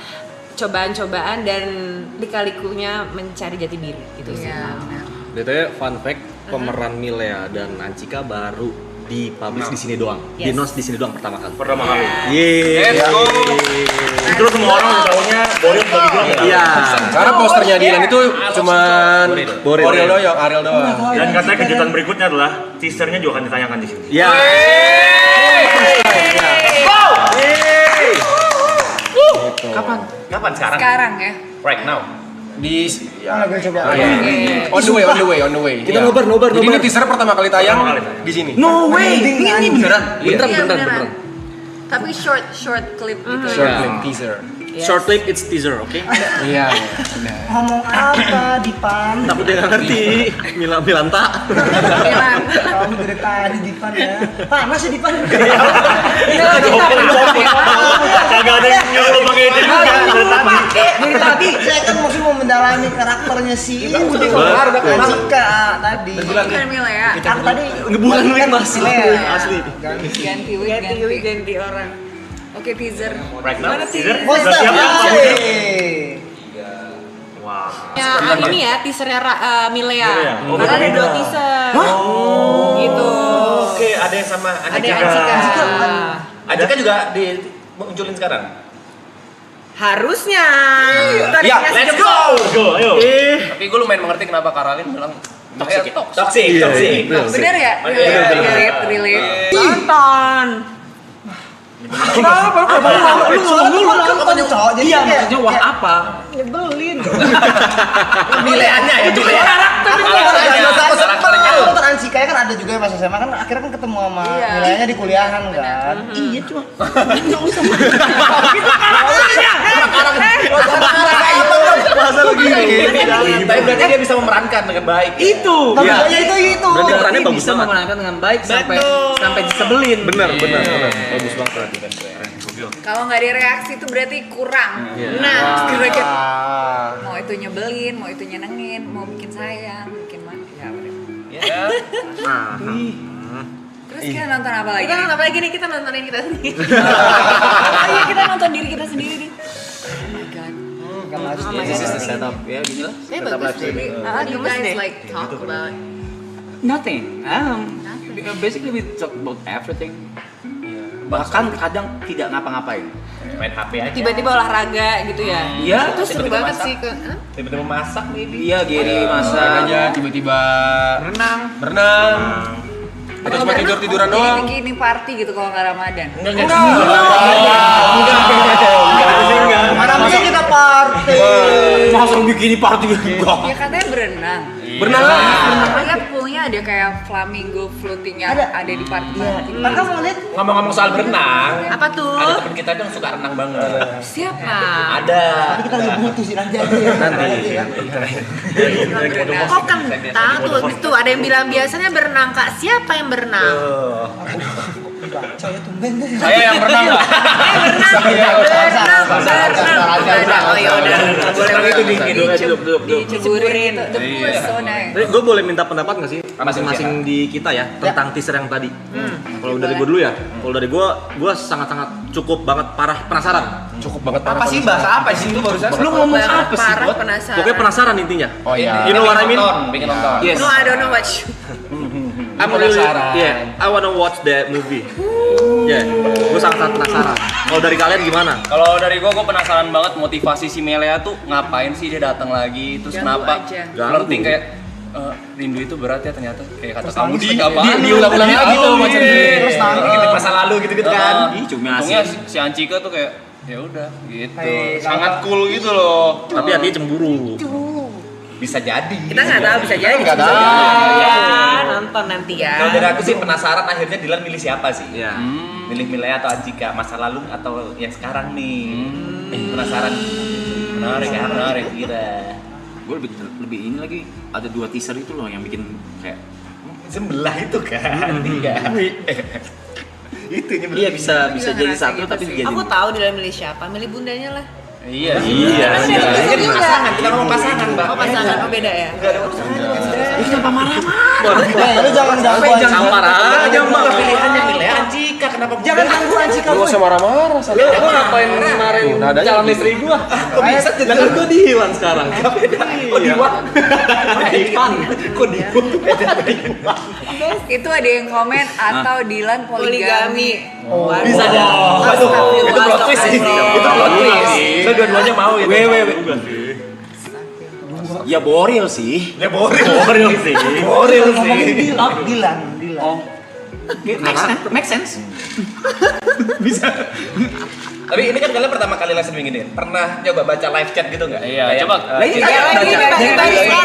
cobaan-cobaan dan lika-likunya mencari jati diri gitu sih. Iya, benar. Detailnya fun fact, pemeran Milea dan Anchika baru dipublish di sini doang, di announce di sini doang pertama kali. Let's go. Terus semua orang tahunya Boril bagi doang. Iya. Karena posternya Dilan itu cuman Boril doang, Ariel doang. Dan katanya kejutan berikutnya adalah teasernya juga akan ditanyakan di sini. Ya. Kapan sekarang? Sekarang ya. Right now. Di coba. on the way. Kita nobar. Jadi ini teaser pertama kali tayang di sini. No way. Ini beneran. Beneran. Tapi short clip gitu Short ya. clip teaser. Short clip, it's teaser, oke? Iya. Ngomong apa Dipan? Takut dia nggak ngerti. Milanta. Kamu dari tadi Dipan ya. Panas sih Dipan. Kagak ada yang nyuruh lo pakai itu juga. Dari tadi saya kan masih mau mendalami karakternya si Anchika tadi. Bukan Milea. Kan tadi Ngebulan wig masih asli. Ganti wig, Ganti orang. Oke, teaser. Right now. Teaser. Bos Udah siap ya? Wah. Ini ya teasernya Milea. Oh, Karena ada beda. 2 teaser. Gitu. Oke, ada yang sama Ada yang Anchika. Anchika juga dimunculin sekarang. Harusnya. Ya, Let's go. Go, ayo. Tapi gue lumayan mengerti kenapa Karolin bilang toxic. Toxic. Bener ya? Relate. Nonton. Kenapa? Lu nonton cowok jadi Iya, kayak maksudnya wah apa? nyebelin. Pilihannya ya, pilihan. Karakternya. Nonton Anchika kan ada juga pas SMA kan akhirnya kan ketemu sama Mileanya di kuliahan kan. Iya cuma enggak usah. Bahasa lagi. Tapi berarti dia bisa memerankan dengan baik. Itu. Tapi itu. Berarti perannya bagus bisa banget. memenangkan dengan baik sampai disebelin. Benar. Bagus banget. Kalau nggak ada reaksi itu berarti kurang. Nah, kira-kira Mau itu nyebelin, mau itu nyenengin, mau bikin sayang, bikin mana? Ya udah. Nah. Terus Terus kita nonton apa lagi? Kita nonton apa lagi nih? Kita nontonin kita sendiri. Oh iya, kita nonton diri kita sendiri nih. Oh my god. This is the setup ya gini lah. Setup live streaming. What do you guys like talk about? Nothing. Basically we talk about everything. Bahkan kadang tidak ngapa-ngapain. Main HP aja. Tiba-tiba olahraga gitu ya? Iya. Itu seru banget sih. Tiba-tiba masak maybe. Iya, Gary masak aja tiba-tiba berenang. Atau cuma tidur-tiduran doang. Bikini party gitu kalau nggak Ramadan. Enggak. Malamnya kita party. Masa bikini party enggak. Ya katanya berenang. Berenang. Lihat poolnya ada kayak flamingo floating yang ada di party. Kakak mau lihat? Ngomong-ngomong soal berenang, Apa tuh? ada teman kita yang suka renang banget. Siapa? Ada. Tapi kita lagi butuh sih nanti aja ya. Kok kentang tuh ada yang bilang biasanya berenang Kak. Siapa yang berenang? Baca ya tumben. Saya yang berenang Kak. Berenang. Oh ya udah. Berenang itu dingin. Diceburin gitu. The pool is so nice. Gue boleh minta pendapat nggak sih masing-masing di kita ya tentang teaser yang tadi? Kalau dari gue dulu ya, kalau dari gue sangat-sangat cukup banget parah penasaran. Cukup banget parah. Apa sih bahasa apa sih itu barusan? Lu ngomong apa sih? Parah Bot? penasaran. Pokoknya penasaran intinya. Oh iya. You know what I mean? Pengen nonton. Yes. No, I don't know what. I'm really, Penasaran. yeah, I wanna watch that movie. Yeah, gue sangat penasaran. Kalau dari kalian gimana? Kalau dari gue penasaran banget motivasi si Melea tuh ngapain sih dia datang lagi, terus Ganggu kenapa aja. flirting kayak rindu itu berat ya ternyata kayak kata kamu di apa diulang-ulang lagi tuh macam Terus nangis. Gitu masa lalu gitu-gitu kan. Ih, cuma untungnya si Ancika tuh kayak ya udah gitu, sangat cool gitu loh. Tapi hatinya cemburu. Bisa jadi. Kita nggak tahu bisa jadi. Nggak tahu. Ya, nonton nanti ya. Kalau dari aku sih penasaran akhirnya Dilan milih siapa sih? Ya. Milih Milea atau Anjika, masa lalu atau yang sekarang nih? Penasaran. Menarik kira. Gue lebih ini lagi ada 2 teaser itu loh yang bikin kayak Sebelah itu kan. Iya. Itu iya bisa jadi satu tapi jadi Aku tahu dia milih siapa, milih bundanya lah. Iya. Ini pasangan, kita ngomong pasangan, Mbak. Oh pasangan, oh beda ya. itu kenapa marah-marah. Lu jangan ganggu Sampar aja mbak. Pilihannya Milea Anjika, kenapa Jangan ganggu Anjika Lu gue. gak usah marah-marah. Lu ngapain marahin calon istri gua? Kok bisa jadi? Kan gua Diwan sekarang. Kok Diwan? Diwan. Kok Diwan? Itu ada yang komen atau Dilan poligami. Bisa jadi. Itu plot twist sih. Itu plot twist. Saya dua-duanya mau gitu. Ya Boril sih. Ya Boril sih. Dilan. Oh. Make sense. Bisa. Tapi ini kan kalian pertama kali live streaming ini. Pernah coba baca live chat gitu nggak? Iya, coba. Lagi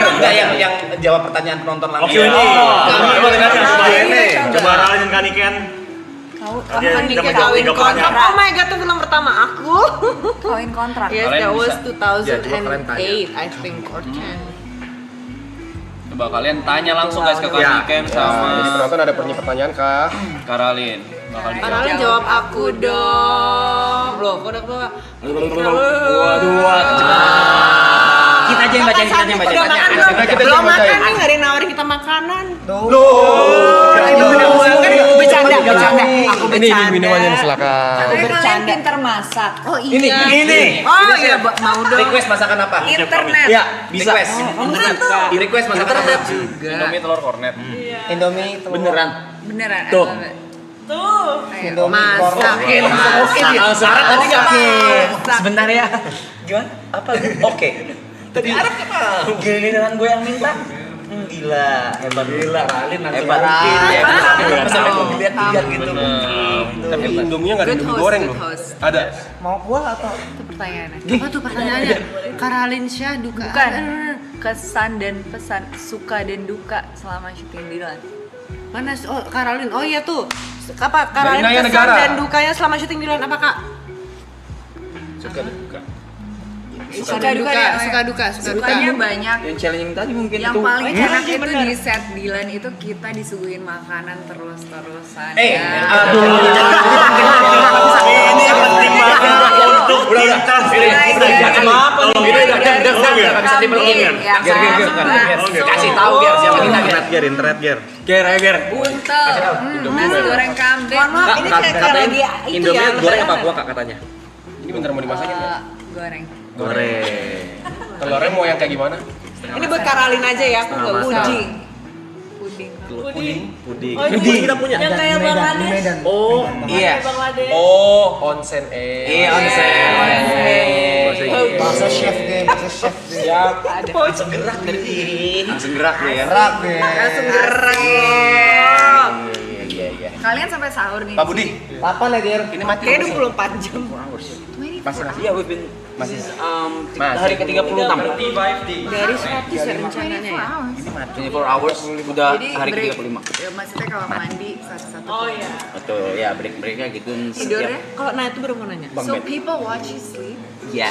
Enggak yang jawab pertanyaan penonton langsung. Oke, ini. Coba Ralin Kaniken. Dia Kawin udah menjawab 3 kontrak. pertanyaan. Oh my god, itu film pertama aku. Kawin kontrak. Yes, Kalian that was bisa. 2008, I think, or 10. Coba kalian tanya langsung guys ke Kak Niken sama Jadi penonton ada pertanyaan kah? Karalin. Bakal dijawab. Karalin jawab aku dong. Loh, kok udah Kita aja yang bacain, kita aja yang bacain. Udah makan belum? Kita Belum yang bacain. makan nih, nggak ada yang nawarin kita makanan. Bercanda. Aku Ini minumannya nih silakan. Katanya kalian pintar masak. Oh iya. Ini. Oh iya, mau dong. Request masakan apa? Internet. Ya, bisa. Request masakan apa? Indomie telur kornet. Indomie telur. Beneran. Beneran. Tuh. Indomie Masakin. Syarat tadi nggak? Sebentar ya. Gimana? Apa? Oke. Tadi Arab apa? Giliran gue yang minta. Gila, hebat gila. Ralin langsung Hebat. sampai gue lihat gitu. Tapi Indominya nggak ada Indomie goreng loh. Ada. mau kuah atau Itu pertanyaannya. Apa tuh pertanyaannya? Karalin Syah duka. Bukan. Kesan dan pesan suka dan duka selama syuting Dilan. Mana? Oh, Karalin. Oh iya tuh. Apa Karalin Naya kesan Negara. dan dukanya selama syuting Dilan apa Kak? Suka duka. Sukanya banyak. Yang challenging tadi mungkin Yang itu. paling enak itu di set Dilan itu kita disuguhin makanan terus-terusan. Eh, ya. aduh. Ini penting banget untuk Udah. Kasih tahu biar siapa kita internet ger. Buntel, nasi goreng kambing. Mohon maaf, ini kayak lagi itu Indomie ya. goreng apa kuah kak katanya? Ini bentar mau dimasakin ya? Goreng. Goreng. Telurnya mau yang kayak gimana? Ini buat Karalin aja ya, aku nggak usah. Puding. Puding. Oh, Puding kita punya. Yang kayak Bangladesh. Oh, iya. Bangladesh. Oh, onsen Iya, onsen. Bahasa chef deh. Siap. Langsung gerak dari langsung gerak deh ya. Langsung gerak. Iya. Kalian sampai sahur nih. Pak Budi, Kapan ya, Ger? ini mati. Kayak 24 jam. Masih. Iya, we've been Masih. hari ke-36. Dari 100 ya rencananya ya. 24 hours udah Jadi hari break. ke-35. Ya, maksudnya kalau mandi satu-satu. Oh iya. Betul, ya break-breaknya gitu. Tidurnya? Kalau nah itu baru mau nanya. Bang So bed. people watch you sleep. Iya.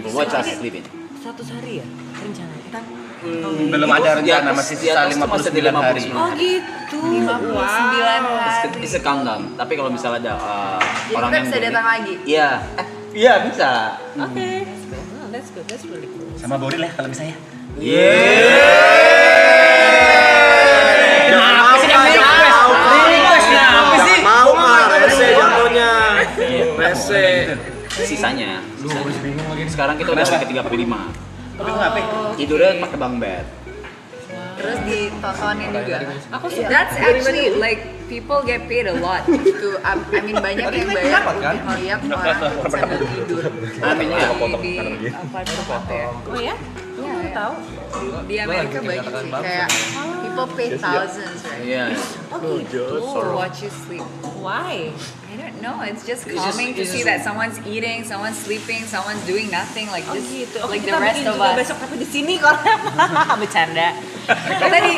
Watch us sleeping. 100 hari ya rencananya. Belum ada rencana, masih sisa 59 hari. Oh gitu. 59 hari. It's a countdown. Tapi kalau misalnya ada Jadi orang kita yang bisa datang lagi. Iya. Iya bisa. Oke. That's good. That's really cool. Sama Boril ya kalau bisa ya. Mau mah rese jatuhnya. Rese. Sisanya. Sekarang kita udah hari ke-35. Tidurnya pakai bang bed. Terus ditontonin juga. That's actually like people get paid a lot to I mean banyak yang bayar ngeliat orang sambil tidur. Amin ya. Di apartemen ya. Oh ya? Lu baru tahu? Di Amerika banyak sih kayak people pay thousands right Iya. to watch you sleep. Why? I don't know. It's just calming to see that someone's eating, someone's sleeping, someone's doing nothing like Oh just gitu. like Oke, the kita rest bikin of juga us. besok tapi di sini kalau bercanda.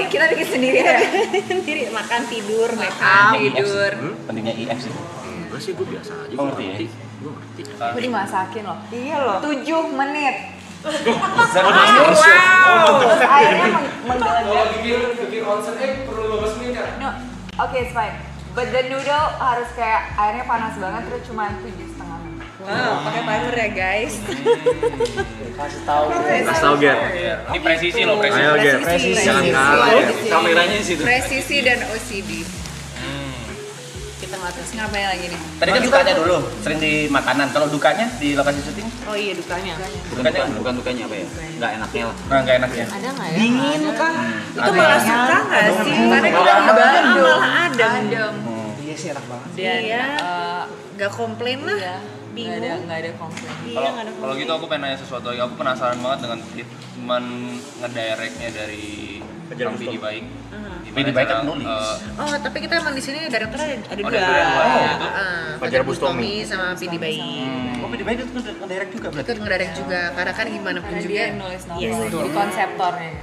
Kita bikin sendiri ya. Sendiri makan tidur, Makan, tidur. Pentingnya IF sih. Enggak sih gue biasa aja. Oh, ngerti ya? Gue ngerti. Aku dimasakin loh. Iya loh. 7 menit. Terus airnya menggelegar. bikin onsen perlu 15 menit kan? No, okay, it's fine. But the noodle harus kayak airnya panas banget terus cuma 7,5 menit. Wow, pakai timer ya guys. Kasih tahu. Kasih tau ger. Ini presisi loh, presisi. Ayo ger. Presisi. Jangan Presisi. kalah. Presisi. Kameranya di situ. Presisi dan OCD. Kita nggak terus ngapain lagi nih? Tadi kan dukanya dulu, sering di makanan. Kalau dukanya di lokasi syuting, Oh iya dukanya. Bukan dukanya apa ya? Enggak enaknya lah. nah nggak enaknya. Ada nggak ya? Dingin kan? Itu Ada. malah suka nggak sih? Karena kita di Bandung. Malah adem. Adem. Iya sih enak banget. Dan Iya. Nggak komplain lah. iya, Bingung. nggak ada komplain. Iya Kalau nggak ada kalau gitu aku pengen nanya sesuatu lagi. Aku penasaran banget dengan treatment ngedirectnya dari Kang Vidi Baik. Gimana Vidi Baik kan cara, nulis. Oh, tapi kita emang di sini direkturnya ada dua. ada dua, gitu. Fajar Bustomi sama Vidi Baik. Oh, Vidi Baik itu ngedirect juga berarti. Ikut ngedirect juga, karena kan gimana pun Karena juga. dia yang nulis novel, Yes. jadi konseptornya.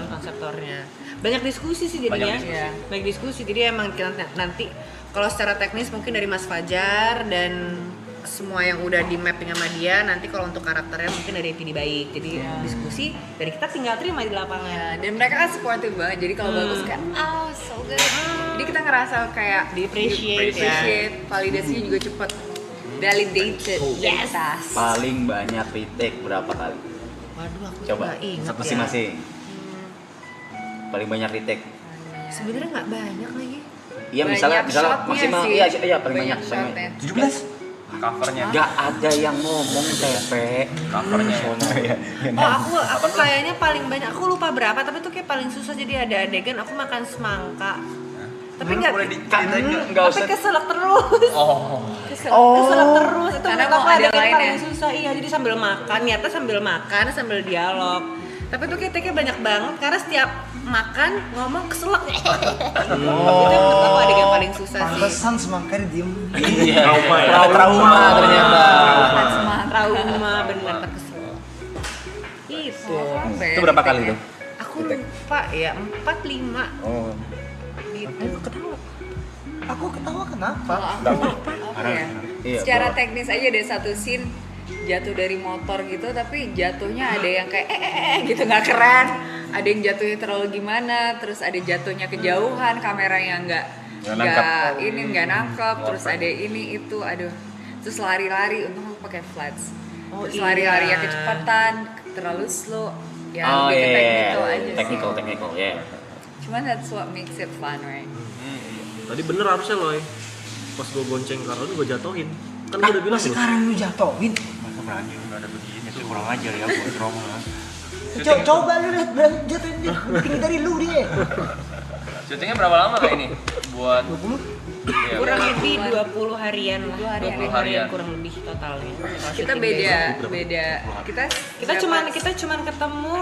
Konseptornya. Banyak diskusi sih jadinya. Banyak diskusi. Banyak diskusi. Jadi emang kita nanti kalau secara teknis mungkin dari Mas Fajar dan semua yang udah di mapping sama dia, nanti kalau untuk karakternya mungkin dari Vidi Baik. Jadi diskusi dari kita tinggal terima di lapangan. Ya, dan mereka kan supportive banget. Jadi kalau bagus kayak so good. Jadi kita ngerasa kayak Di appreciate ya. validasinya juga cepet. Validated dari tas. Paling banyak retake berapa kali? Waduh, aku Coba nggak ingat ya. masing-masing. Paling banyak retake. Sebenarnya nggak banyak lagi. Iya Banyak misalnya shotnya maksimal sih. iya paling banyak shotnya. 17. Covernya. Gak ada yang ngomong Tepe. Covernya. Oh, aku kayaknya paling banyak. Aku lupa berapa, tapi tuh kayak paling susah. Jadi ada adegan aku makan semangka. Tapi nggak, Nggak tapi usah. keselak terus. Oh. Keselak terus. Itu Karena menurut aku mau ada adegan lain paling ya? susah. Iya, jadi sambil makan, nyata sambil makan, sambil dialog. Tapi tuh kayak take-nya banyak banget karena setiap makan ngomong keselak. Itu yang menurut aku adegan paling susah sih. Pantesan semangkanya diem. Iya. Trauma ternyata. Trauma bener terkeselak. Itu. Itu berapa kali tuh? Aku lupa ya, 4, 5 Oh. gitu. Aku ketawa kenapa? Apa ya? Iya, Secara bawah. teknis aja ada satu scene jatuh dari motor gitu, tapi jatuhnya ada yang kayak gitu nggak keren, ada yang jatuhnya terlalu gimana, terus ada jatuhnya kejauhan, kameranya nggak ini nggak nangkep, terus ada ini itu, aduh, terus lari-lari, untung aku pakai flats. Oh, Terus iya. lari-larinya kecepatan, terlalu slow. Ya Oh lebih ke iya, technical aja sih. technical, ya. Cuman that's what makes it fun, right? Tadi bener harusnya loh. Pas gue gonceng Caroline gue jatohin. Kan gue udah bilang loh. Sekarang lu jatohin. Masa berani nggak ada begini tuh kurang ajar ya buat Roma. Coba lu lihat jatohin dia. Tinggi dari lu dia. Syutingnya berapa lama kayak ini? Buat 20? Iya, Kurang lebih 20 harian lah. 20 harian. kurang lebih totalnya. Total Kita syuting beda. Kita kita cuman ketemu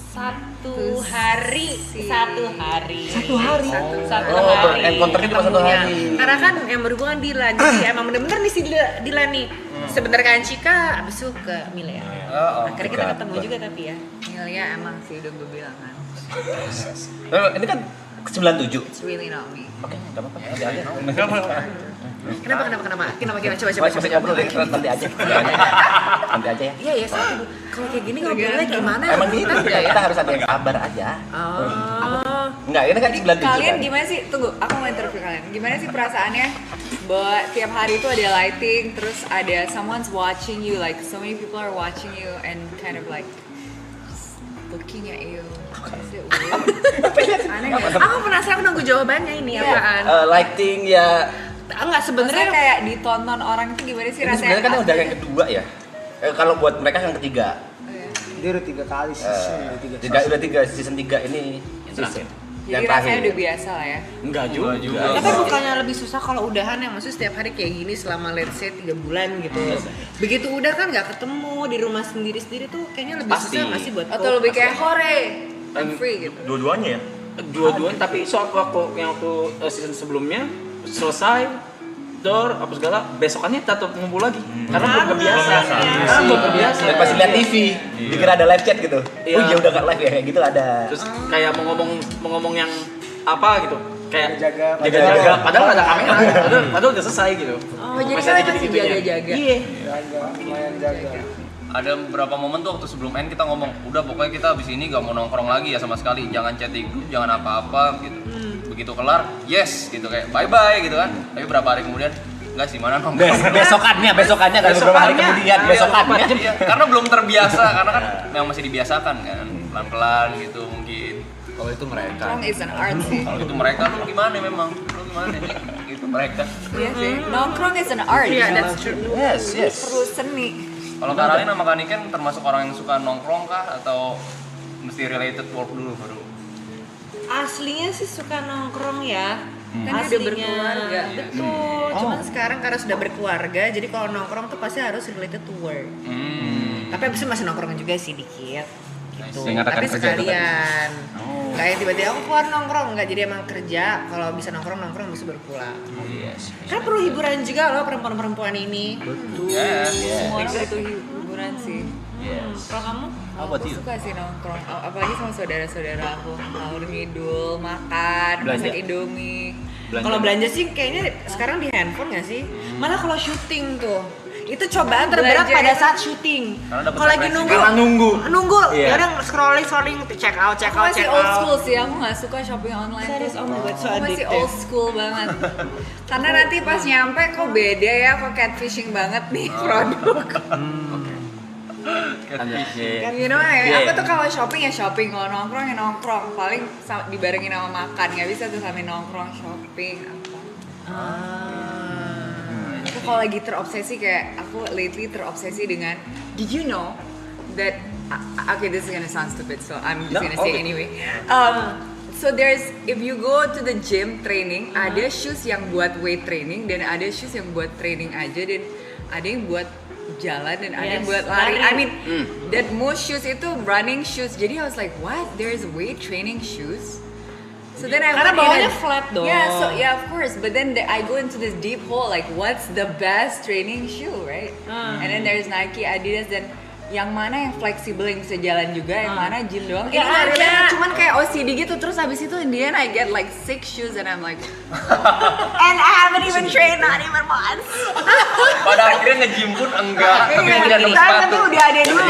satu hari. Satu hari. Satu Oh, hari. encounter-nya cuma satu Ketemunya. hari. Karena kan yang berhubungan Dilan, jadi emang bener-bener nih si Dilan nih. Sebentar ke Anchika, abis itu ke Milea. Akhirnya kita ketemu juga tapi ya. Milia emang sih udah gue bilang kan. Ini kan 97. It's really not me. Oke, enggak apa-apa. Kenapa? Coba. Ngobrol deh, nanti aja. Nanti aja ya. Iya, satu. Kalau kayak gini ngobrolnya gimana? Emang gitu, kita harus ada yang sabar aja. Oh. Enggak, ini kan 97 Kalian kan. gimana sih? Tunggu, aku mau interview kalian. Gimana sih perasaannya bahwa tiap hari itu ada lighting, terus ada someone's watching you, like so many people are watching you and kind of like just looking at you. Is it weird? Aneh nggak? Aku penasaran, aku nunggu jawabannya ini apaan. Lighting ya. Enggak, Sebenarnya sebenarnya kayak ditonton orang itu gimana sih Ini rasanya? sebenarnya kan udah yang kedua ya. Kalau buat mereka yang ketiga. Dia udah 3 kali season. Udah 3 season 3 ini season. Jadi rasanya udah biasa lah ya. Enggak juga. tapi bukannya lebih susah kalau udahan yang maksudnya setiap hari kayak gini selama let's say 3 bulan gitu. Begitu udah kan nggak ketemu di rumah sendiri-sendiri tuh kayaknya lebih Pasti. susah masih buat Atau lebih kayak hore, I'm free gitu. Dua-duanya ya? Dua-duanya tapi soal waktu season sebelumnya selesai door apa segala besokannya tetap ngumpul lagi karena belum kebiasa. Belum kebiasa. Dan pas lihat TV, dikira ada live chat gitu. Iya. Oh iya udah nggak live ya kayak gitu ada. Terus kayak mau ngomong yang apa gitu kayak Jaga- jaga padahal ada kamera padahal udah selesai gitu. Oh, jadi Masih ada kalian masih gitu-gitunya. jaga-jaga. Iya. Lumayan jaga. ada beberapa momen tuh waktu sebelum end kita ngomong udah pokoknya kita abis ini gak mau nongkrong lagi ya sama sekali, jangan chat di grup, jangan apa-apa gitu. Begitu kelar yes gitu kayak bye bye gitu kan, tapi berapa hari kemudian enggak sih mana nongkrong. Besokannya kan beberapa hari kemudian besokannya. Iya, karena belum terbiasa karena kan memang masih dibiasakan kan pelan-pelan gitu mungkin. Kalau itu mereka. Nongkrong is an art sih. Kalau itu mereka tuh gimana memang, lu gimana nih? Itu mereka. Iya sih. Nongkrong is an art. Iya, you know. that's true. Yes. Perlu seni. Kalau Kak Ralin sama Kak Niken termasuk orang yang suka nongkrong kah atau mesti related work dulu baru? Aslinya sih suka nongkrong ya. Kan udah berkeluarga. Betul. Cuman sekarang karena sudah berkeluarga, jadi kalau nongkrong tuh pasti harus related to work. Tapi abis itu masih nongkrong juga sih dikit. Gitu. Yang ngatakan Tapi kerja sekalian. Nggak yang tiba-tiba aku keluar nongkrong, nggak jadi emang kerja. Kalau bisa nongkrong bisa baru pulang. Kan perlu hiburan juga loh perempuan-perempuan ini. Semua orang butuh hiburan sih. Kalau kamu? Aku suka sih nongkrong, apalagi sama saudara-saudara aku. Ngalur ngidul, makan, Belanja. masak indomie. Kalau belanja sih kayaknya sekarang di handphone nggak sih? Malah kalau syuting tuh itu cobaan terberat Belanja pada itu- saat syuting. Karena dapat Kalau lagi referensi. nunggu, Karena nunggu. ya udah scrolling, check out. Aku masih old school sih, aku nggak suka shopping online. Serius, oh my God, so Aku masih addictive. old school banget. Karena nanti pas nyampe kok beda ya, kok catfishing banget nih produk. Kan you know ya, aku tuh kalau shopping ya shopping, kalau nongkrong ya nongkrong. Paling dibarengin sama makan, nggak bisa tuh sambil nongkrong shopping apa. Aku kalau lagi terobsesi kayak aku lately terobsesi dengan did you know that okay, this is gonna sound stupid so I'm just gonna say anyway. So there's if you go to the gym training, ada shoes yang buat weight training dan ada shoes yang buat training aja dan ada yang buat jalan dan ada yang Yes, buat lari. lari. I mean, that most shoes itu running shoes. Jadi I was like, what? There's weight training shoes? So then I Karena went in bawahnya and- flat dong. Yeah, so yeah, of course. But then I go into this deep hole, like what's the best training shoe, right? And then there's Nike, Adidas, dan yang mana yang fleksibel yang bisa jalan juga, yang mana gym doang. Ini Nggak nggak ada. relate, cuman kayak OCD gitu. Terus habis itu in the end I get like 6 shoes and I'm like, and I haven't even trained, not even once. Pada akhirnya nge-gym pun enggak, tapi Iya, tidak ada sepatu. tapi udah ada dulu.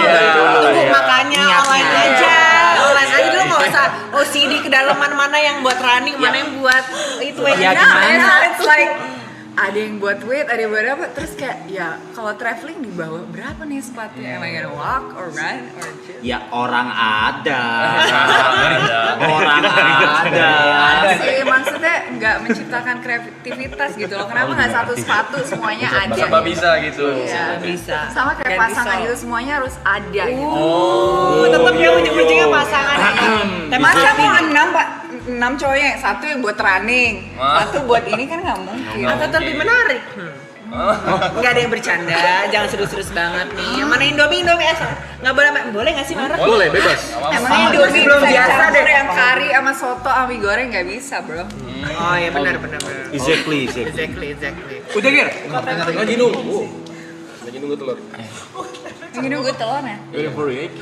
Tunggu makanya online aja. Iya. Online aja dulu nggak usah OCD kedalaman mana yang buat running, mana yang buat itu Yeah, aja. it's like ada yang buat weight, ada yang buat apa, terus kayak ya kalau traveling di bawah berapa nih sepatunya? Am I gonna walk or run or just... Ya orang ada. Orang ada sih, maksudnya nggak menciptakan kreativitas gitu loh. Kenapa nggak satu sepatu semuanya ada? Serba bisa gitu. Iya. Bisa. Sama kayak Dan pasangan bisa. itu semuanya harus ada gitu. Tetap ya ujung-ujungnya pasangan. Tapi Masa mau 6 cowoknya, satu yang buat running, satu buat ini kan nggak mungkin. atau lebih menarik. Nggak ada yang bercanda, jangan serius-serius banget nih. Yang mana Indomie asal. Nggak boleh nggak sih marah? Boleh, bebas. Emang Indomie belum bisa biasa campur deh. yang kari sama soto sama mie goreng nggak bisa bro. Oh ya benar. Exactly. Exactly. Udah Gir? Lagi nunggu. Lagi nunggu telur. Yang ini gue telurnya. Favorite.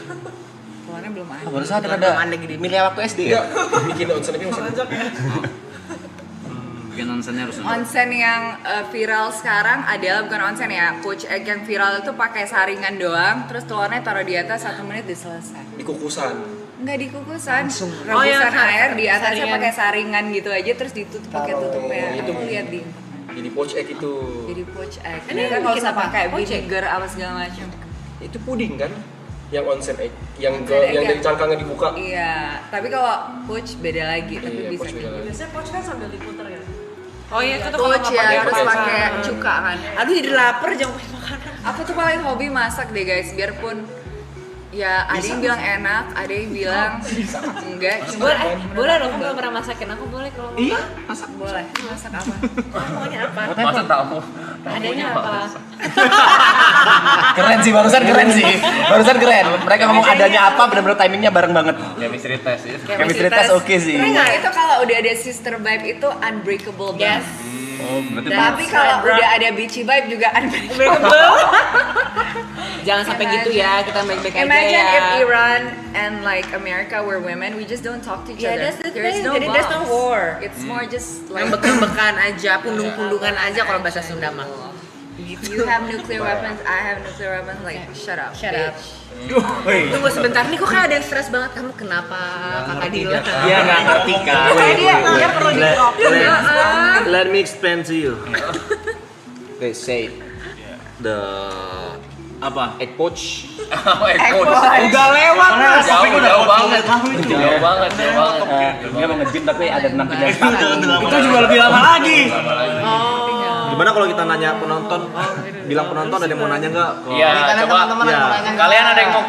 Telurnya belum ada. Baru sadar ada milih waktu SD ya? Bikin onsen aja masih. Bikin onsennya harus Onsen yang viral sekarang adalah bukan onsen ya, Poach Egg yang viral itu pakai saringan doang, terus telurnya taruh di atas 1 menit udah selesai. Di kukusan. Enggak dikukusan, Oh, yang rebusan air di atasnya saringan. pakai saringan gitu aja, terus ditutup pakai tutupnya. itu. Aku lihat di Jadi poach egg itu. jadi Poach Egg. Ini Ini kan yang nggak bikin usah apa? pakai Poach egg? vinegar apa segala macam. Itu puding kan? Yang onsen egg, yang Onsen egg yang ya? dari cangkangnya dibuka. Iya, tapi kalau Poach beda lagi, tapi Iya, bisa. poach beda lagi. Biasanya poach kan sambil diputer ya. Oh iya, itu tuh kalau Poach nggak ya, terus apa-apa. pakai cuka kan. Aduh jadi lapar jangan pakai makanan. Aku tuh paling hobi masak deh guys, biarpun ya ada yang bilang enak, ada yang bilang enggak. Cuma Boleh dong, kamu belum pernah masakin aku boleh kalau mau. Iya, masak. boleh. Masak apa? Maunya apa? Masa tahu? Adanya apa? Keren sih, barusan keren sih. Barusan keren. Mereka ngomong adanya apa, benar-benar timingnya bareng banget. Chemistry test ya. Chemistry test oke sih. Nah, itu kalau udah ada sister vibe itu unbreakable banget. Oh, berarti Tapi kalau udah ada beachy vibe juga unbreakable. Jangan sampai gitu ya, kita baik-baik aja Imagine ya. if Iran and like America were women, we just don't talk to each Yeah, other. that's the There's thing. no Jadi there's no bombs. war. It's more just like Ngambek-ngambekan aja, pundung-pundungan aja kalau bahasa Sunda mah. you have nuclear weapons, I have nuclear weapons. Like shut up, Shut up. bitch. Tunggu sebentar nih, kok kayak ada yang stres banget. Kamu kenapa, Kakak Dila? Dia nggak ngerti kan. Kayak dia perlu di-drop. Let me explain to you. Okay, say The apa? egg poach. Udah lewat lah. Jauh banget. Jauh banget. Dia mau nge-gym tapi ada 6 jam. Itu juga lebih lama lagi. Gimana kalau kita nanya penonton? Bilang penonton ada yang mau nanya nggak? Iya, coba. Ya. Kalian ada yang mau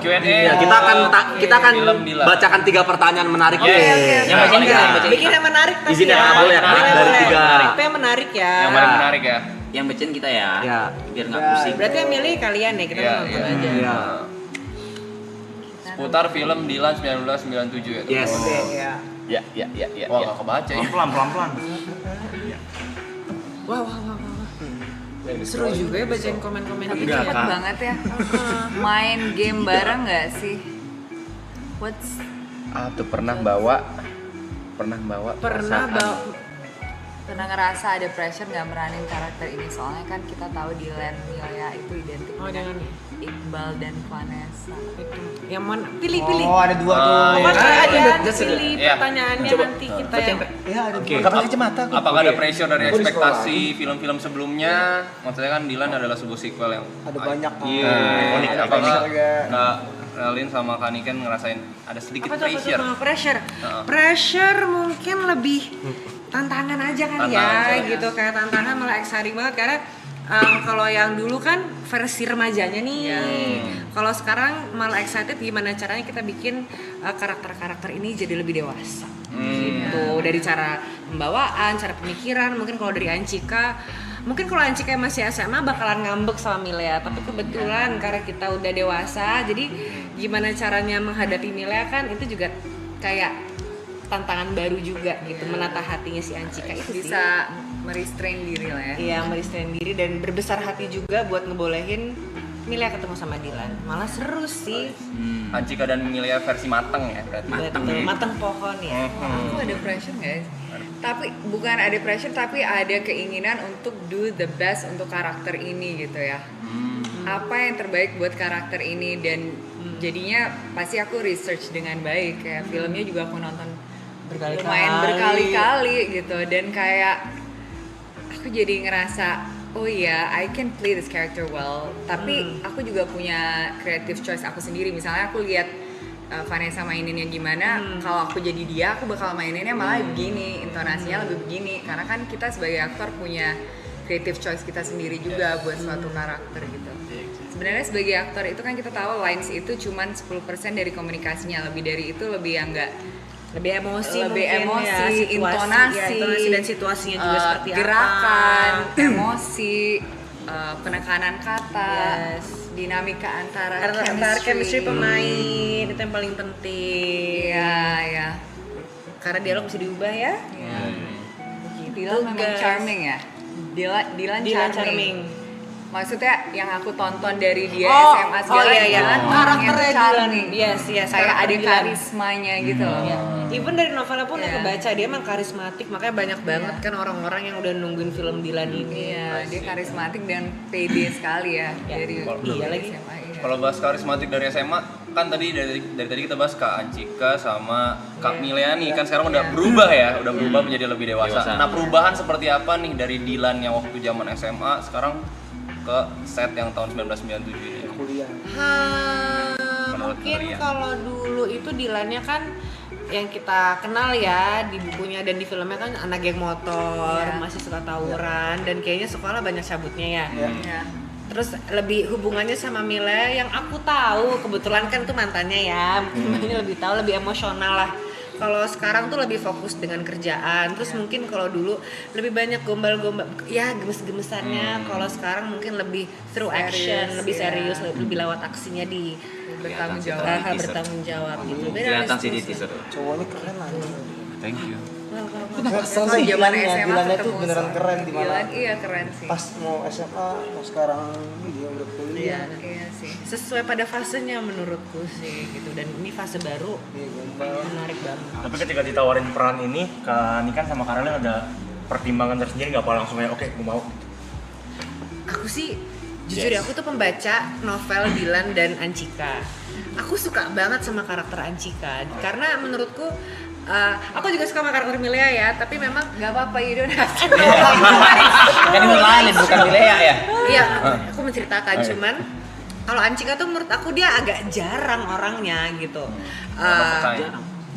Q&A? Ya, kita akan Film Dila. bacakan 3 pertanyaan menarik. Yang bacain kita, yang bacain. Bikin yang menarik tapi Izin ya, boleh ya, Boleh, dari boleh. 3. Tapi yang menarik ya. Yang paling menarik ya. Yang bacain kita ya. Ya. Biar nggak pusing. Berarti yang milih kalian ya, kita Iya, nonton iya. aja. Ya. Seputar film Dilan 1997 ya. Yes. Iya. Ya. Wah, nggak kebaca ya. Pelan-pelan. Wah. Seru juga ya bacain komen-komen Tapi gitu. cepet banget ya. Main game bareng nggak sih? What's Tuh pernah bawa Pernah perasaan. pernah ngerasa ada pressure nggak meranin karakter ini, soalnya kan kita tahu Dylan Milea itu identik Oh, dengan dengan Iqbal dan Vanessa. itu. Yang mana? Pilih. Oh, ada 2 tuh. Pokoknya aja just- pilih Iya. pertanyaannya nanti kita ya. Ya, ada Oke. Gak pakai kacamata kok. Apakah ada pressure dari Aku di sekolah. ekspektasi film-film sebelumnya? Maksudnya kan Dilan adalah sebuah sequel yang Ada banyak. Iya. Ikonik, Apakah ikonik. Kak Ralin sama Kaniken ngerasain ada sedikit Apa tuh pressure? pressure? Heeh. Pressure mungkin lebih tantangan aja kan Tantangan ya, aja. gitu kayak tantangan malah exciting banget karena kalau yang dulu kan versi remajanya nih. Kalau sekarang malah excited gimana caranya kita bikin karakter-karakter ini jadi lebih dewasa. Gitu. Dari cara pembawaan, cara pemikiran, mungkin kalau dari Ancika mungkin kalau Ancika masih SMA bakalan ngambek sama Milea, tapi kebetulan karena kita udah dewasa, jadi gimana caranya menghadapi Milea kan itu juga kayak tantangan baru juga gitu, menata hatinya si Ancika itu Bisa merestrain diri lah ya. Iya, merestrain diri dan berbesar hati juga buat ngebolehin Milea ketemu sama Dilan. Malah seru sih. Ancika dan Milea versi mateng ya berarti. Betul, mateng pohon ya. Aku ada pressure guys. Tapi bukan ada pressure, tapi ada keinginan untuk do the best untuk karakter ini gitu ya. Apa yang terbaik buat karakter ini, dan jadinya pasti aku research dengan baik. Kayak filmnya juga aku nonton lumayan berkali-kali gitu, dan kayak aku jadi ngerasa oh iya, I can play this character well. Tapi aku juga punya creative choice aku sendiri. Misalnya aku lihat Vanessa maininnya gimana, kalau aku jadi dia, aku bakal maininnya malah begini, intonasinya lebih begini. Karena kan kita sebagai aktor punya creative choice kita sendiri juga buat suatu karakter gitu. Sebenarnya sebagai aktor itu kan kita tahu lines itu cuman 10% dari komunikasinya, lebih dari itu lebih yang enggak lebih emosi, situasi, intonasi dan situasinya juga seperti gerakan, emosi, penekanan kata, dinamika antara chemistry pemain itu yang paling penting. Iya. Karena dialog bisa diubah ya. Dilan memang charming ya. Dilan charming. Maksudnya yang aku tonton dari dia SMA segala karakternya Dilan. Yes, kayak ada karismanya gitu loh. Even dari novelnya pun aku baca dia emang karismatik, makanya banyak banget kan orang-orang yang udah nungguin film Dilan ini. Iya, dia karismatik dan pede sekali ya dari lagi. SMA. Kalau bahas karismatik dari SMA, kan tadi dari tadi kita bahas Kak Anchika sama Kak Milea kan sekarang udah berubah ya, udah berubah menjadi lebih dewasa. Nah, perubahan seperti apa nih dari Dilan yang waktu zaman SMA sekarang ke set yang tahun 1997 ini? Kuliah. Mungkin kalau dulu itu Dilannya kan yang kita kenal ya di bukunya dan di filmnya kan anak geng motor, masih suka tawuran dan kayaknya sekolah banyak cabutnya ya. Terus lebih hubungannya sama Milea yang aku tahu kebetulan kan tuh mantannya ya, mungkin lebih tahu, lebih emosional lah. Kalau sekarang tuh lebih fokus dengan kerjaan. Terus mungkin kalau dulu lebih banyak gombal-gombal, ya gemes-gemesannya. Kalau sekarang mungkin lebih through action, lebih serius, lebih lewat aksinya di bertanggung jawab gitu. Kelihatan sih di teaser. Cowoknya keren aja. Thank you. Kesel sih Dilannya tuh beneran keren di mana. Iya keren sih. Pas mau SMA, mau sekarang dia udah kuliah. Iya sih. Sesuai pada fasenya menurutku sih gitu, dan ini fase baru menarik banget. Tapi ketika ditawarin peran ini, Kak Nikan sama Karolin ada pertimbangan tersendiri nggak, apa langsung kayak oke, gue mau? Aku sih jujur ya, aku tuh pembaca novel Dilan dan Anchika. Aku suka banget sama karakter Anchika karena menurutku aku juga suka sama karakter Milea ya, tapi memang nggak apa-apa, you don't have to. Kan ini bukan Milea ya? Iya, aku menceritakan cuman kalau Anchika tuh menurut aku dia agak jarang orangnya gitu.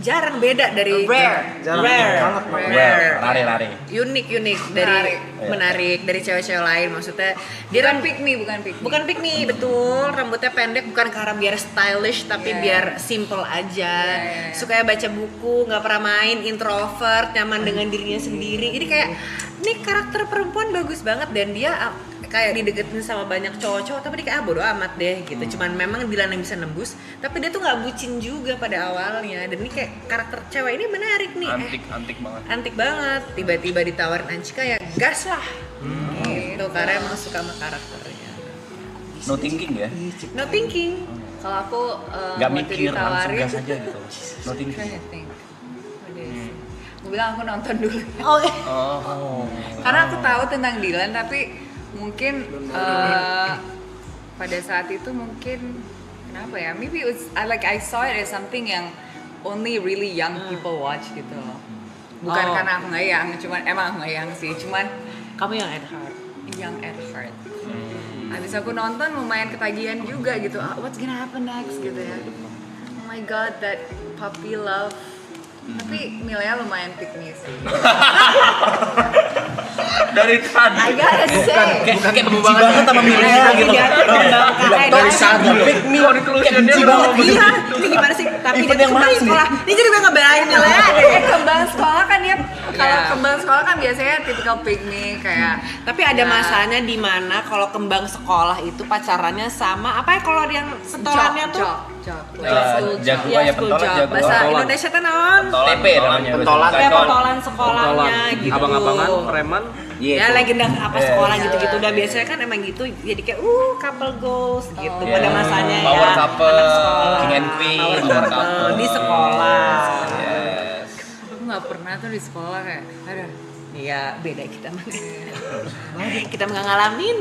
Jarang, beda dari rare. Lari. Unik dari menarik dari cewek-cewek lain. Maksudnya dia bukan pick me, betul. Rambutnya pendek bukan karena biar stylish tapi biar simple aja. Suka baca buku, nggak pernah main, introvert, nyaman dengan dirinya sendiri. Jadi kayak nih karakter perempuan bagus banget dan dia kayak dideketin sama banyak cowok-cowok tapi dia kayak bodo amat deh gitu. Cuman memang Dilan yang bisa nembus, tapi dia tuh nggak bucin juga pada awalnya. Dan ini kayak karakter cewek ini menarik nih. Antik banget. Tiba-tiba ditawarin Anchika ya gas lah. Gitu karena emang suka sama karakternya. No thinking ya? No thinking. Kalau aku nggak mikir, langsung gas aja gitu. No thinking. Gue bilang aku nonton dulu. Karena aku tahu tentang Dilan tapi mungkin pada saat itu mungkin kenapa ya, maybe it was I saw it as something yang only really young people watch gitu loh. Bukan karena aku nggak young, cuman emang aku nggak young sih, cuman kamu yang at heart. Habis aku nonton lumayan ketagihan juga gitu. What's gonna happen next gitu ya. Oh my god, that puppy love. Tapi Milea lumayan pick me sih. Dari tadi. I gotta say. Kayak benci banget sama Milea gitu. Dari saat pick me, kayak benci banget. Iya, ini gimana sih? Tapi dia kembali sekolah. Ini jadi gue ngebelain Milea. Kembang sekolah kan dia, kalau kembang sekolah kan biasanya tipikal pick me kayak. Tapi ada masanya di mana kalau kembang sekolah itu pacarannya sama apa ya kalau yang pentolannya tuh? Jagoan ya, pentolan jagoan. Bahasa Indonesia tuh naon? TP namanya. Pentolan sekolahnya gitu. Abang-abangan, preman. Ya legenda apa sekolah gitu-gitu. Udah biasanya kan emang gitu. Jadi kayak couple goals gitu pada masanya ya. Power couple, king and queen, power couple di sekolah. Aku nggak pernah tuh di sekolah kayak. Aduh. Iya beda kita mah. Kita nggak ngalamin.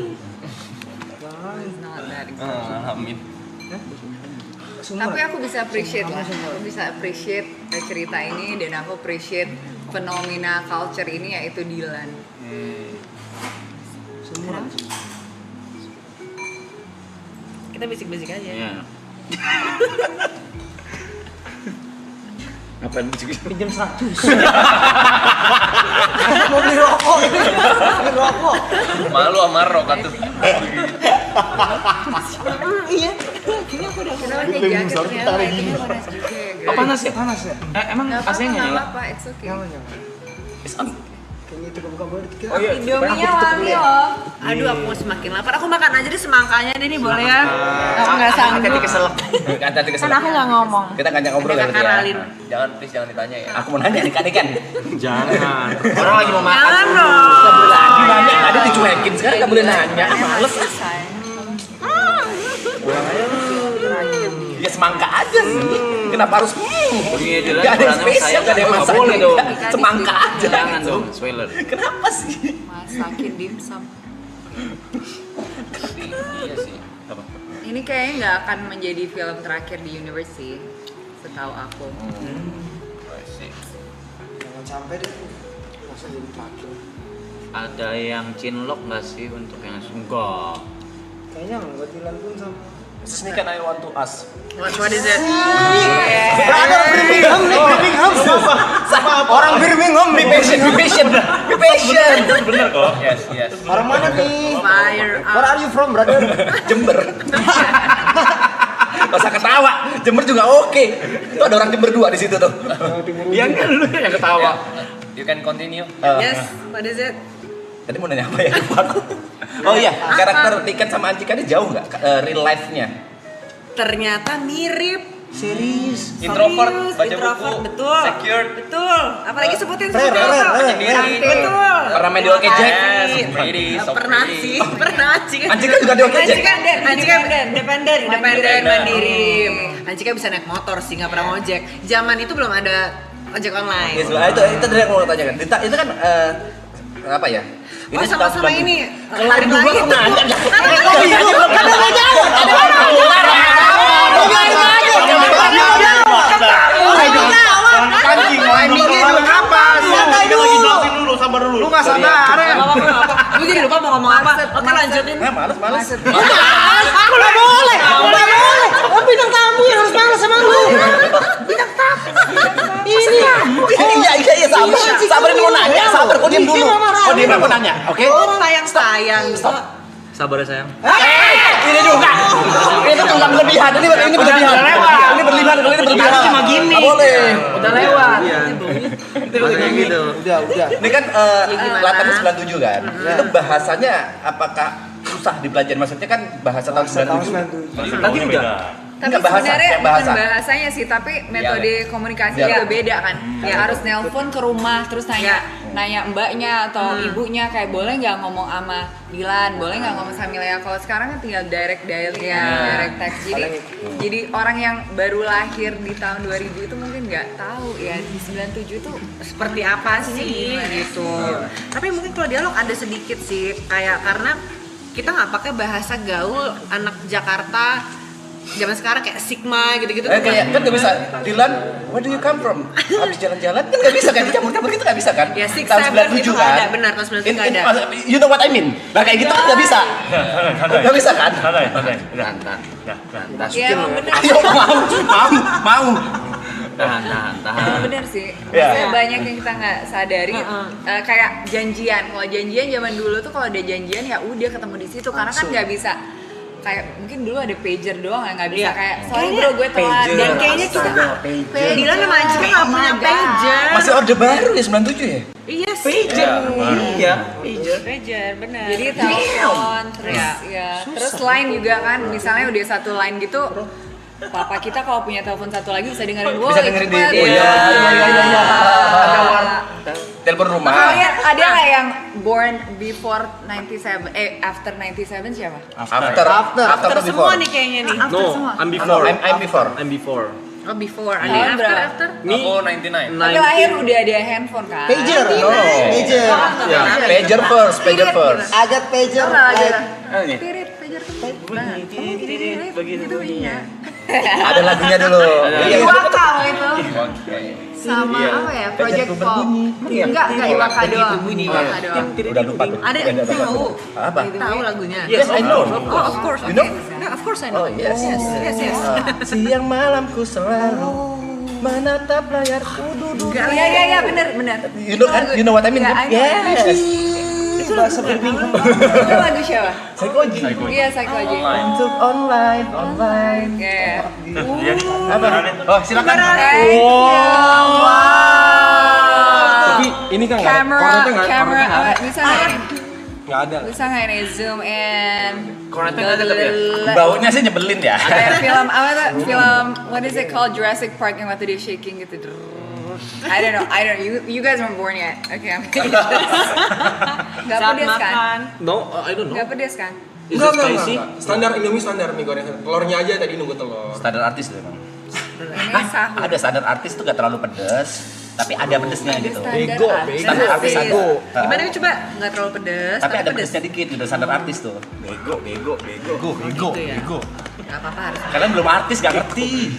Amin. Tapi aku bisa appreciate lah. Aku bisa appreciate cerita ini dan aku appreciate fenomena culture ini yaitu Dilan. Kita bisik-bisik aja. Iya. Ngapain bisik-bisik? Pinjam 100. Mau beli rokok. Beli rokok. Malu sama rokat tuh. Iya. Kayaknya aku udah Kenapa pakai jaket ternyata kayaknya panas juga ya guys. Oh, panas ya? Emang Nggak apa-apa, AC-nya nggak nyala? apa-apa, it's okay. It's on. Kayaknya itu bukan boleh dikira. Oh iya. Indominya wangi loh. Aduh, aku mau semakin lapar. Aku makan aja deh semangkanya deh nih, boleh ya? Aku nggak sanggup. Hati-hati keselak. Hati-hati Kan keselak. aku nggak ngomong. Kita ngajak ngobrol Ada kan Kak Karalin. Jangan please jangan ditanya ya. Aku mau nanya nih kan. Jangan. Orang lagi mau makan. Jangan dong. Nggak boleh lagi nanya. Ada dicuekin sekarang nggak boleh nanya. Males. Selesai. Ya semangka aja sih. Kenapa harus Iya jelas. Gak ada yang spesial, gak ada yang masak boleh dong. semangka aja. Jangan dong, spoiler. Kenapa sih? Masakin dimsum. Iya sih. Apa? Ini kayaknya nggak akan menjadi film terakhir di universe sih, setahu aku. Jangan sampai deh. Masa jadi pakai. Ada yang cinlok nggak sih untuk yang enggak? Kayaknya enggak Dilan pun sama. This is kan I want to ask. What is it? Brother Birmingham nih, Birmingham. Orang Birmingham nih. Be patient. Bener kok. Yes, yes. Orang mana nih? Fire Where are you from, brother? Jember. Gak usah ketawa. Jember juga oke. Itu ada orang Jember 2 di situ tuh. Iya kan lu yang ketawa. You can continue. Yes, what is it? Tadi mau nanya apa ya? Lupa aku. Oh iya, karakter Tiket sama Anjika ini jauh nggak real life-nya? Ternyata mirip. Serius. Introvert, baca Introvert, buku, betul. secured. Betul. Apalagi sebutin Rare, rare, rare. Betul. Pernah main di Oke Jack? Yes, pretty, so Pernah pretty. sih, pernah sih. Anjika juga di Oke Jack? Anjika independen, mandiri. Anjika bisa naik motor sih, nggak pernah ngojek. Zaman itu belum ada ojek online. Yes, itu dari yang mau tanyakan. Itu kan apa ya? Oh sama-sama ini. Lari dulu aku nanya. Sabar dulu. Lu nggak sabar ya? Lu jadi lupa mau ngomong apa? Oke lanjutin. Males. Aku nggak boleh. Bintang tamu yang harus malas sama lu. Bintang tamu. Ini. Iya, sabar ini mau nanya. Sabar, kok diem dulu. Kok diem aku nanya, oke? Sayang. Sabar ya sayang. Ini juga. Itu tuh nggak berlebihan. Ini berlebihan. Ini berlebihan. Kalau ini berlebihan. Cuma gini. Nggak boleh. Udah lewat. Makanya gitu. Udah. Ini kan latarnya 97 kan. Itu bahasanya apakah susah dipelajari? Maksudnya kan bahasa tahun 97. Tadi udah. Tapi Enggak bahasa, sebenarnya yang bahasa. bukan bahasanya sih, tapi metode komunikasinya Iya. juga beda kan. Ya harus nelpon ke rumah terus nanya mbaknya atau ibunya kayak boleh nggak ngomong sama Dilan, boleh nggak ngomong sama Milea. Kalau sekarang kan tinggal direct dial, direct text. Jadi orang yang baru lahir di tahun 2000 itu mungkin nggak tahu ya di 97 itu Seperti apa sih gitu. Tapi mungkin kalau dialog ada sedikit sih kayak karena kita nggak pakai bahasa gaul anak Jakarta zaman sekarang kayak Sigma gitu-gitu. Kayak kan nggak bisa. Dilan, where do you come from? Habis jalan-jalan kan nggak bisa kan dicampur-campur gitu nggak bisa kan? Ya, six, tahun seven 97 itu kan? ada, benar, tahun 97 nggak ada. You know what I mean? Nah kayak gitu kan nggak bisa. Nggak bisa kan? ya emang bener. Ayo mau. Emang bener sih. Iya. Maksudnya banyak yang kita nggak sadari. Kayak janjian. Kalau janjian zaman dulu tuh kalau ada janjian ya udah ketemu di situ karena kan nggak bisa. Kayak mungkin dulu ada pager doang ya nggak bisa kayak sorry bro gue telat. Dan kayaknya kita Dilan sama Anjika nggak punya pager. Masih orde baru ya 97 ya? Iya sih. Iya. Pager, benar. Jadi telepon terus terus line juga kan misalnya udah satu line gitu papa kita kalau punya telepon satu lagi bisa dengerin Bisa dengerin di iya. telepon rumah. Kalian ada nggak yang born before 97 after 97 siapa? After Semua before. nih kayaknya nih. No, I'm before. I'm before. Oh before, ada Tahun after berapa? after. Aku 99. Tapi lahir udah ada handphone kan? Pager. Pager. Pager first. Ada pager. Oh, nggak ada. Ini. Tirit, pager tuh baik banget. Begini. Itu punya. Ada lagunya dulu. Iwaka itu. Oke. Sama apa ya? Project Pop. Enggak Iwaka doang. Iwaka doang. Udah lupa tuh. Ada tahu. Apa? Tahu lagunya. Yes, I know. Oh, of course. You know? Okay. No, of course I know. Oh, yes. Yes. Siang malamku selalu menatap layarku duduk. Iya, benar. You know kan? You know what I mean? Yeah, kan? I know. Yes. Itu bahasa berbingung. Itu lagu siapa? Psychoji. Iya, Psychoji. Untuk online. Oke. Apa? Oh, silakan. Wow. Tapi ini kan nggak ada. Camera. Cornetnya nggak ada. Bisa nggak? Nggak ada. Bisa nggak ini zoom in? Cornetnya nggak ada tapi ya? Baunya sih nyebelin ya. Kayak film apa tuh? Film what is it called? Jurassic Park yang waktu dia shaking gitu. I don't know. You guys weren't born yet. Okay, I'm kidding. Gak pedes kan? No, I don't know. Gak pedes kan? Is it spicy? Standar Indomie standar nih goreng. Telurnya aja tadi nunggu telur. Standar artis tuh emang. Ini sahur. Ada standar artis tuh gak terlalu pedes, tapi ada pedesnya gitu. Standar artis. Gimana coba? Nggak terlalu pedes, Tapi ada pedes. pedesnya dikit, udah standar artis tuh. Bego. Gitu ya? Nggak apa-apa harus. Kalian belum artis gak ngerti.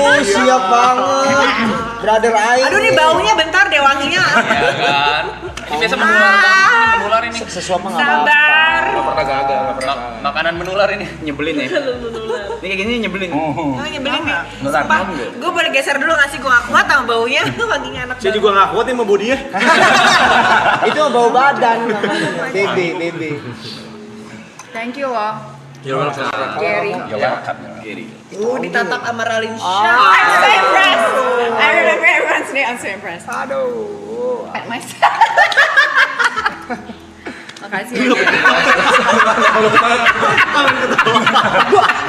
Oh, siap banget. Brother Aing. Aduh nih baunya bentar deh wanginya. Ya kan. Ini biasa menular ini. Sesuap mah nggak apa-apa. Sabar. Nggak pernah gagal, nggak pernah. Makanan menular ini. Nyebelin ya. Ini kayak gini nyebelin. Oh, nyebelin nih. Nular. Sumpah, gue boleh geser dulu nggak sih? Gue nggak kuat sama baunya. Wanginya enak Saya juga nggak kuat nih sama bodinya. Itu mah bau badan namanya. Bebe. Thank you loh, You're welcome. Gary. Ya welcome. Ditatap sama Ralin Shah. I'm so impressed. I remember everyone's name. I'm so impressed. Aduh. Pat myself. Makasih ya.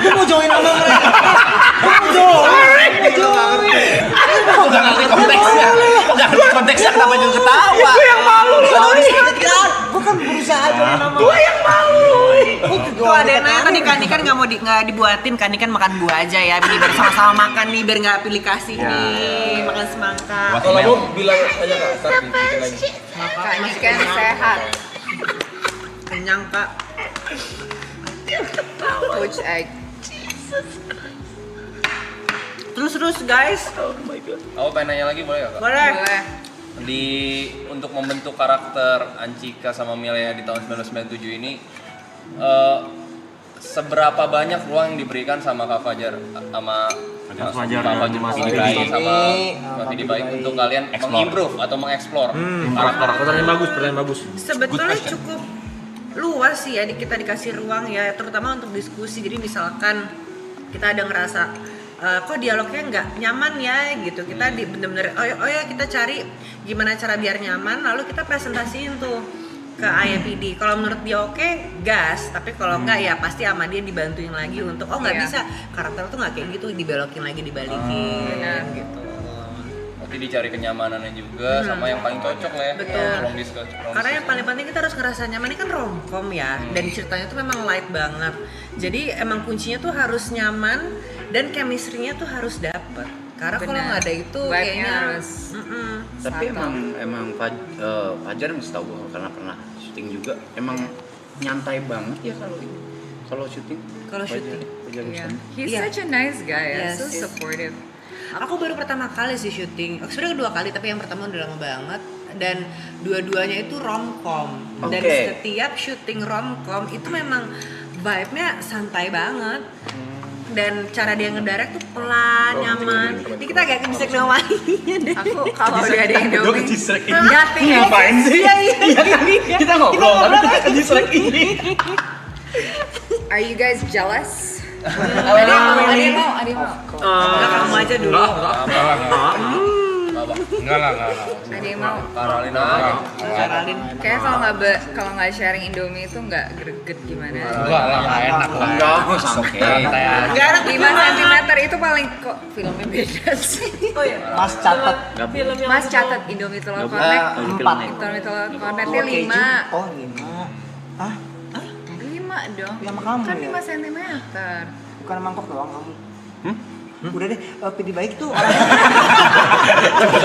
Gue mau join sama mereka. Gue mau join. Jangan ngerti konteksnya. Jangan ngerti konteksnya kenapa juga ketawa. Gue yang malu. Gue kan berusaha join sama. Gue yang malu. Tuh ada yang nanya tadi kan nggak mau nggak dibuatin kan kan makan buah aja ya biar sama-sama makan nih biar nggak pilih kasih nih makan semangka. Kalau mau bilang aja Kak, ntar bikin lagi. Kak Niken sehat. Kenyang kak. Poached egg. Terus guys. Aku pengen nanya lagi boleh gak Kak? Boleh. Untuk membentuk karakter Anchika sama Milea di tahun 1997 ini seberapa banyak ruang yang diberikan sama Kak Fajar sama Kak Fajar sama Vidi Baik untuk kalian mengimprove atau mengeksplor karakter? Pertanyaan bagus. Sebetulnya cukup luas sih ya kita dikasih ruang ya terutama untuk diskusi. Jadi misalkan kita ada ngerasa kok dialognya nggak nyaman ya gitu kita bener-bener oh ya kita cari gimana cara biar nyaman lalu kita presentasiin tuh ke IAPD. Kalau menurut dia oke, gas. Tapi kalau enggak ya pasti sama dia dibantuin lagi untuk nggak bisa karakter tuh nggak kayak gitu dibelokin lagi dibalikin gitu. Berarti dicari kenyamanannya juga sama yang paling cocok lah ya. Betul. Karena yang Yang paling penting kita harus ngerasa nyaman. Ini kan romcom ya dan ceritanya tuh memang light banget. Jadi emang kuncinya tuh harus nyaman dan chemistry-nya tuh harus dapet. Karena kalau nggak ada itu kayaknya harus. Tapi emang Fajar yang setahu gue karena pernah syuting juga emang nyantai banget ya kalau syuting. Yeah. He's such a nice guy. Yes. So supportive. Aku baru pertama kali sih syuting. Sebenarnya kedua kali tapi yang pertama udah lama banget dan dua-duanya itu romcom. Dan setiap syuting romcom itu memang vibe-nya santai banget. Dan cara dia ngedirect tuh pelan, nyaman. Ini kita agak bisa ngomongnya deh. Aku kalau udah ada Indomie, Nothing ya. Ngapain sih? Iya. Kita ngobrol tapi kita ke dislike ini. are you guys jealous? Ada yang mau. Enggak kamu aja dulu. Enggak. Ada yang mau. Karolin aja. Kayak kalau nggak sharing Indomie itu nggak greget gimana? Enggak lah, enak lah. Enggak, santai. Enggak ada 5 cm itu paling kok filmnya beda sih. Oh ya. Mas catat. Mas catat Indomie telur kornet 4. Indomie telur kornetnya 5. Oh 5. Hah? 5 dong. Sama kamu Kan ya? 5 cm. Bukan mangkok doang kamu. Udah deh, Vidi Baik tuh orang Cepet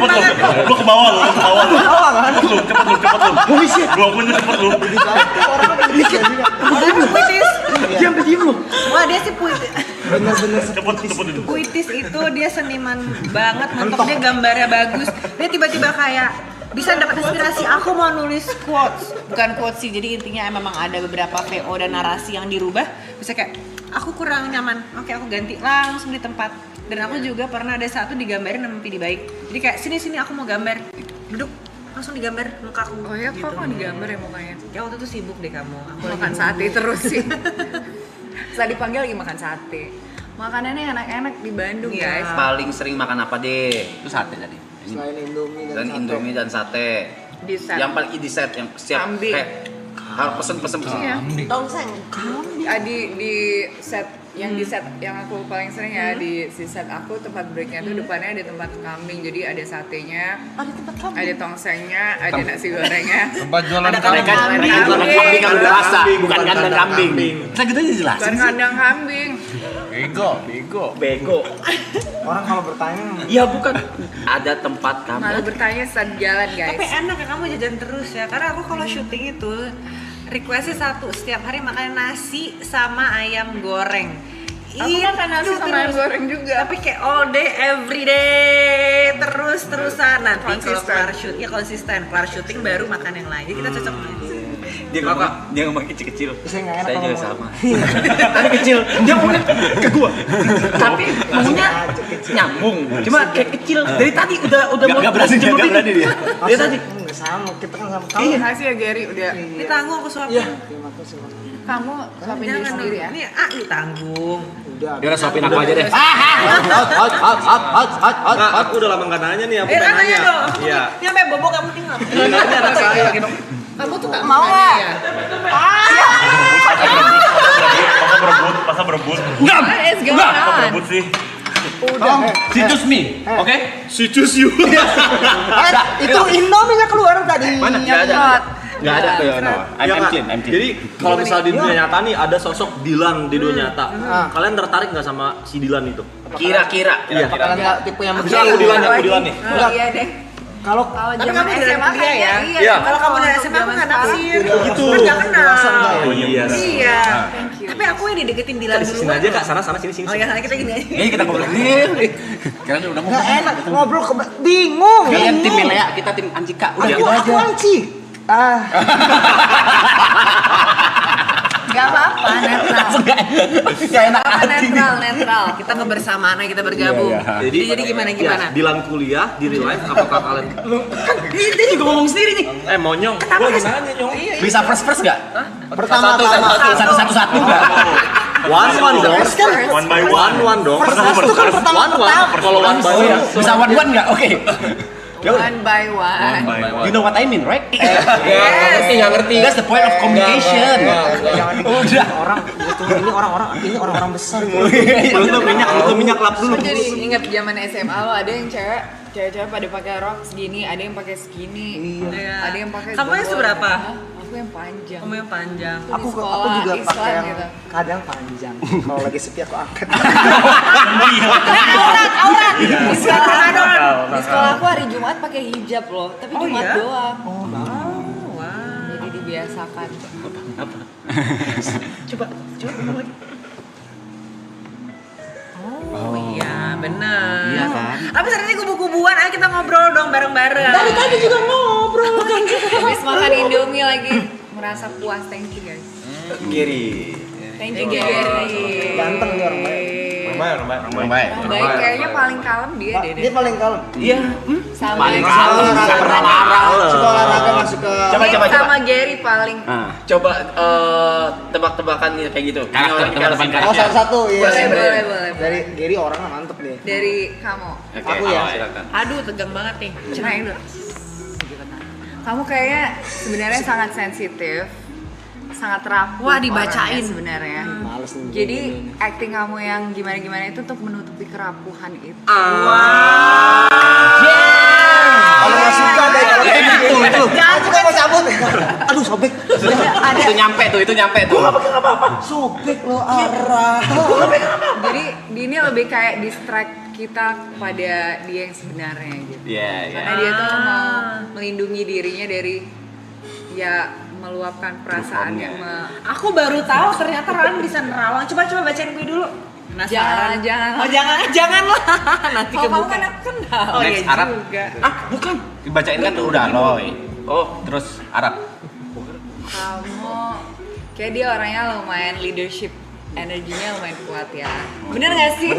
banget. Lu ke bawah lu. kan? Cepet lu. Gua punya cepet lu. Vidi Baik tuh orangnya berisik juga. dia sih puitis. Bener-bener Puitis itu dia seniman banget, mentok dia gambarnya bagus. Dia tiba-tiba kayak bisa dapat inspirasi, aku mau nulis quotes. Bukan quotes sih, jadi intinya memang ada beberapa VO dan narasi yang dirubah. Bisa kayak, aku kurang nyaman, oke aku ganti langsung di tempat. Dan aku juga pernah ada satu digambarin sama Pidi Baik. Jadi kayak, sini aku mau gambar. Duduk, langsung digambar muka aku. Oh ya, kok mau digambar ya mukanya? Ya waktu itu sibuk deh kamu. Aku Makan sate terus sih. Saya dipanggil lagi makan sate. Makanannya enak-enak di Bandung, Iya. guys. Paling sering makan apa deh? Itu sate tadi. Selain Indomie Dan Indomie dan sate. Di set. Yang paling di set yang siap Kambing. kayak harus pesen. Iya. tongseng. Di set yang di set yang aku paling sering ya di set aku tempat breaknya tuh depannya ada tempat kambing, jadi ada satenya, ada tongsengnya, ada nasi gorengnya, Tempat jualan ada kambing. Kambing kan udah rasa, bukan kandang kambing. Kita gitu aja jelasin bukan sih. kandang kambing. Bego. orang kalau bertanya Iya bukan. Ada tempat Malu kambing. bertanya saat jalan, guys. Tapi enak ya kamu jajan terus ya, karena aku kalau syuting itu requestnya satu, setiap hari makan nasi sama ayam goreng. Aku makan nasi sama ayam goreng juga. Tapi kayak all day, every day, terus-terusan. Nanti kalau Konsisten. kelar shoot, ya konsisten. Kelar syuting baru makan yang lain. Jadi kita cocok. Dia ngomong kecil-kecil. Saya nggak enak Saya juga kalau sama. Tadi kecil, dia ngomongnya ke gua. Tapi ngomongnya nyambung. Cuma kayak kecil. Dari tadi udah mau berani dia. Dia tadi. nggak sama, kita kan sama Terima kasih ya Gary udah. Ditanggung aku suapin. terima kasih Bang. Kamu suapin diri Jangan sendiri ya. Ini ditanggung. Udah Dia udah suapin aku aja deh. Nah, aku udah lama nggak nanya nih, aku pengen Nanya nanya. dong. Iya. Ini sampai bobo kamu tinggal. Kamu tuh gak mau nggak? Masa berebut? What is going on? Berebut sih. She choose me, oke? She choose you. itu Indomie-nya keluar tadi. Mana? Nggak ada. Nggak ada tuh. No. Ya, I'm Kak. clean. Jadi kalau misalnya di dunia nyata nih ada sosok Dilan di dunia nyata. Kalian tertarik nggak sama si Dilan itu? Kira-kira. Iya. Kalian nggak tipe yang Misalnya aku Dilan ya, aku Dilan nih. Oh, iya deh. kalau Kalau Tapi zaman kamu dari SMA kuliah ya? kayaknya Iya. Kalau kamu dari SMA aku nggak naksir. Gitu. Kan nggak kenal. Oh iya. Iya. Thank you. Tapi aku yang dideketin Dilan dulu. Sini aja Kak, sana sini sini. Oh ya, sana kita gini aja. Ini kita ngobrol. Karena udah nggak enak ngobrol bingung. Kalian tim Milea, kita tim Anjika. Udah gitu Aku aja. anci. Gak apa-apa, netral. Gak enak hati. Netral. Kita kebersamaan aja, kita bergabung. Jadi gimana? Ya, Dilan kuliah di real life apakah kalian Dia juga ngomong sendiri nih. monyong? Gua lagi nanya, Nyong. Bisa first nggak? Pertama-tama Satu-satu nggak? One dong. One by one. One dong. itu kan pertama-tama. Kalau one by Oh iya, one. bisa one nggak? Oke. One by one. You know what I mean, right? Nggak ngerti. That's the point of communication. Udah. ini orang-orang besar. Belum minyak lap dulu. Aku jadi inget zaman SMA lo ada yang cewek pada pakai rok segini, ada yang pakai skinny, ada yang pakai. Kamu yang seberapa? Hah? Aku yang panjang. Kamu yang panjang. Di Aku sekolah juga Islam pakai yang gitu. kadang panjang. Kalau lagi sepi aku angkat. Di sekolah aku hari Jumat pakai hijab loh, tapi Jumat iya? doang. Wow. Jadi dibiasakan. Coba ngomong lagi. Oh iya, benar. Iya kan? Abis hari ini kubu-kubuan, ayo kita ngobrol dong bareng-bareng. Dari tadi juga ngobrol. Habis makan Indomie lagi merasa puas. Thank you guys. Giri. Thank you Gary. Ganteng dia orang baik. Orang baik. Orang baik kayaknya paling kalem dia deh. Dia paling kalem. Iya. Sama Paling Gary. kalem, nggak pernah marah. Suka olahraga masuk ke Coba. Sama Gary paling. Coba tebak-tebakan nih kayak gitu. Tebak-tebakan Oh satu-satu iya. Boleh. Dari Gary orangnya mantep deh. Dari kamu. Aku ya. Silakan. Aduh, tegang banget nih. Cenain dulu. Kamu kayaknya sebenarnya sangat sensitif, sangat rapuh. Wah, dibacain. orangnya sebenarnya. Males nih. Jadi acting kamu yang gimana-gimana itu untuk menutupi kerapuhan itu. Kalau nggak suka deh kalau kayak gitu. Jangan suka mau cabut. Aduh sobek. Itu nyampe tuh. Sobek lo arah. Jadi ini lebih kayak distract kita pada dia yang sebenarnya gitu. Iya. Karena dia tuh mau melindungi dirinya dari ya meluapkan perasaannya. Aku baru tahu ternyata Ran bisa nerawang. Coba bacain gue dulu. Penasaran. Jangan. Oh jangan lah. Nanti Kalau kamu kebuka. kan aku kenal. Oh Next iya Arab. juga. Bukan. Dibacain kan udah Aloy. Oh, Terus Arab. Kamu kayak dia orangnya lumayan leadership, energinya lumayan kuat ya. Bener gak sih?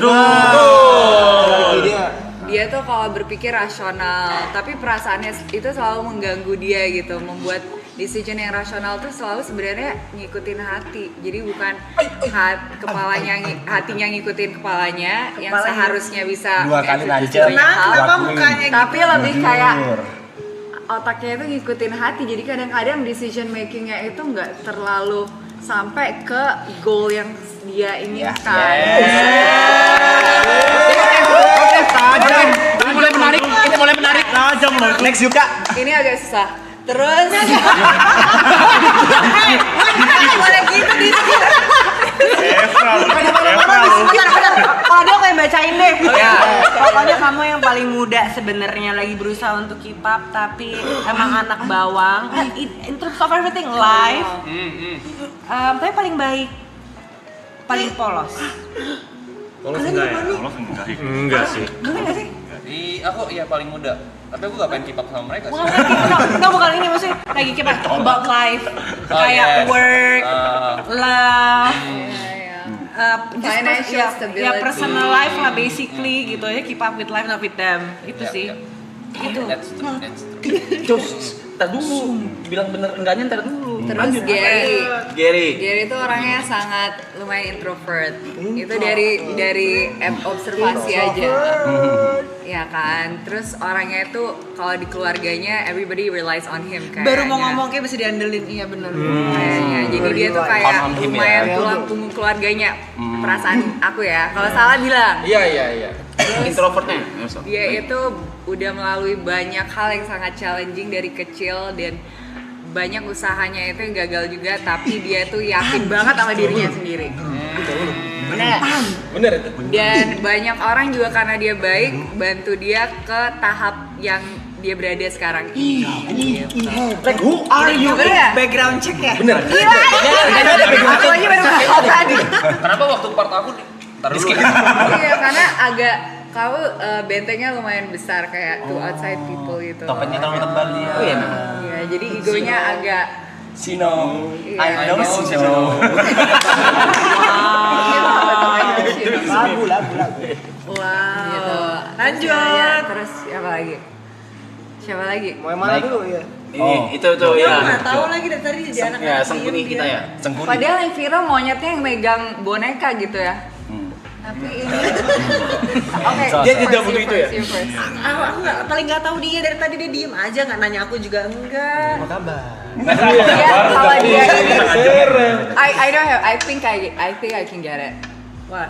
Dia tuh kalau berpikir rasional, tapi perasaannya itu selalu mengganggu dia gitu, membuat decision yang rasional tuh selalu sebenarnya ngikutin hati. Jadi bukan hatinya ngikutin kepalanya yang seharusnya bisa Dua kali lancar. banyak hal. Kenapa mukanya gitu? Tapi lebih kayak otaknya itu ngikutin hati, jadi kadang-kadang decision makingnya itu nggak terlalu sampai ke goal yang dia inginkan. Ini mulai menarik. Tajam loh. Next Yuka. Ini agak susah. Terus boleh gitu di Kalau dia kayak bacain deh. Pokoknya kamu yang paling muda sebenarnya lagi berusaha untuk keep up tapi emang anak bawang. In terms of everything life, tapi paling baik, paling polos. Polos enggak ya? Polos enggak. Enggak sih. Boleh nggak sih? Aku iya paling muda. Tapi aku gak pengen keep up sama mereka sih. Bukan ini maksudnya lagi keep up about life, kayak work, love. Financial stability. Ya personal life lah basically gitu aja, keep up with life not with them. Itu sih. Itu. That's true. Ntar dulu, bilang bener enggaknya ntar dulu. Terus Gary Gary. itu orangnya sangat lumayan introvert. Itu dari observasi aja. Ya kan. Terus orangnya itu kalau di keluarganya everybody relies on him kayaknya. Baru mau ngomong kayak bisa diandelin, iya bener. Kayaknya. Jadi dia tuh kayak lumayan tulang punggung keluarganya. Perasaan aku ya. Kalau salah bilang. Iya. Introvertnya. Dia itu udah melalui banyak hal yang sangat challenging dari kecil dan banyak usahanya itu yang gagal juga, tapi dia tuh yakin banget sama dirinya sendiri. Bener itu. Dan banyak orang juga karena dia baik bantu dia ke tahap yang dia berada sekarang ini. Like who are you? Background check ya? Bener. Gila. Aku aja baru ngomong tadi. Kenapa waktu part aku taruh dulu. Iya, karena agak kamu bentengnya lumayan besar kayak to outside people gitu. Topengnya terlalu tebal dia. Oh iya. Iya, jadi egonya agak Sino. Iya. I know Sino. Lagu. Wow. Gitu. Lanjut. Ya, terus siapa lagi? Mau yang mana dulu ya? Ini itu Ya ya. nggak tahu lagi dari tadi dia anak Ya, sengkuni kita ya. Sengkuni. Padahal yang viral monyetnya yang megang boneka gitu ya. Tapi ini oke. Dia tidak butuh itu ya? Aku nggak paling nggak tahu dia dari tadi, dia diem aja nggak nanya aku juga enggak. Apa kabar? Dia kalau dia ini I think I can get it. Wah.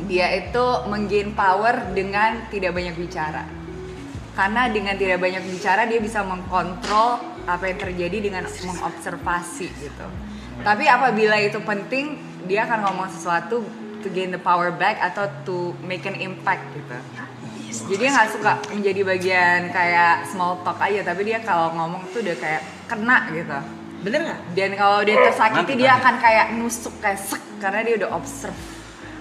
Dia itu menggain power dengan tidak banyak bicara. Karena dengan tidak banyak bicara dia bisa mengkontrol apa yang terjadi dengan mengobservasi gitu. Tapi apabila itu penting, dia akan ngomong sesuatu to gain the power back atau to make an impact gitu. Jadi dia nggak suka menjadi bagian kayak small talk aja, tapi dia kalau ngomong tuh udah kayak kena gitu. Bener nggak? Dan kalau dia tersakiti dia akan kayak nusuk kayak sek karena dia udah observe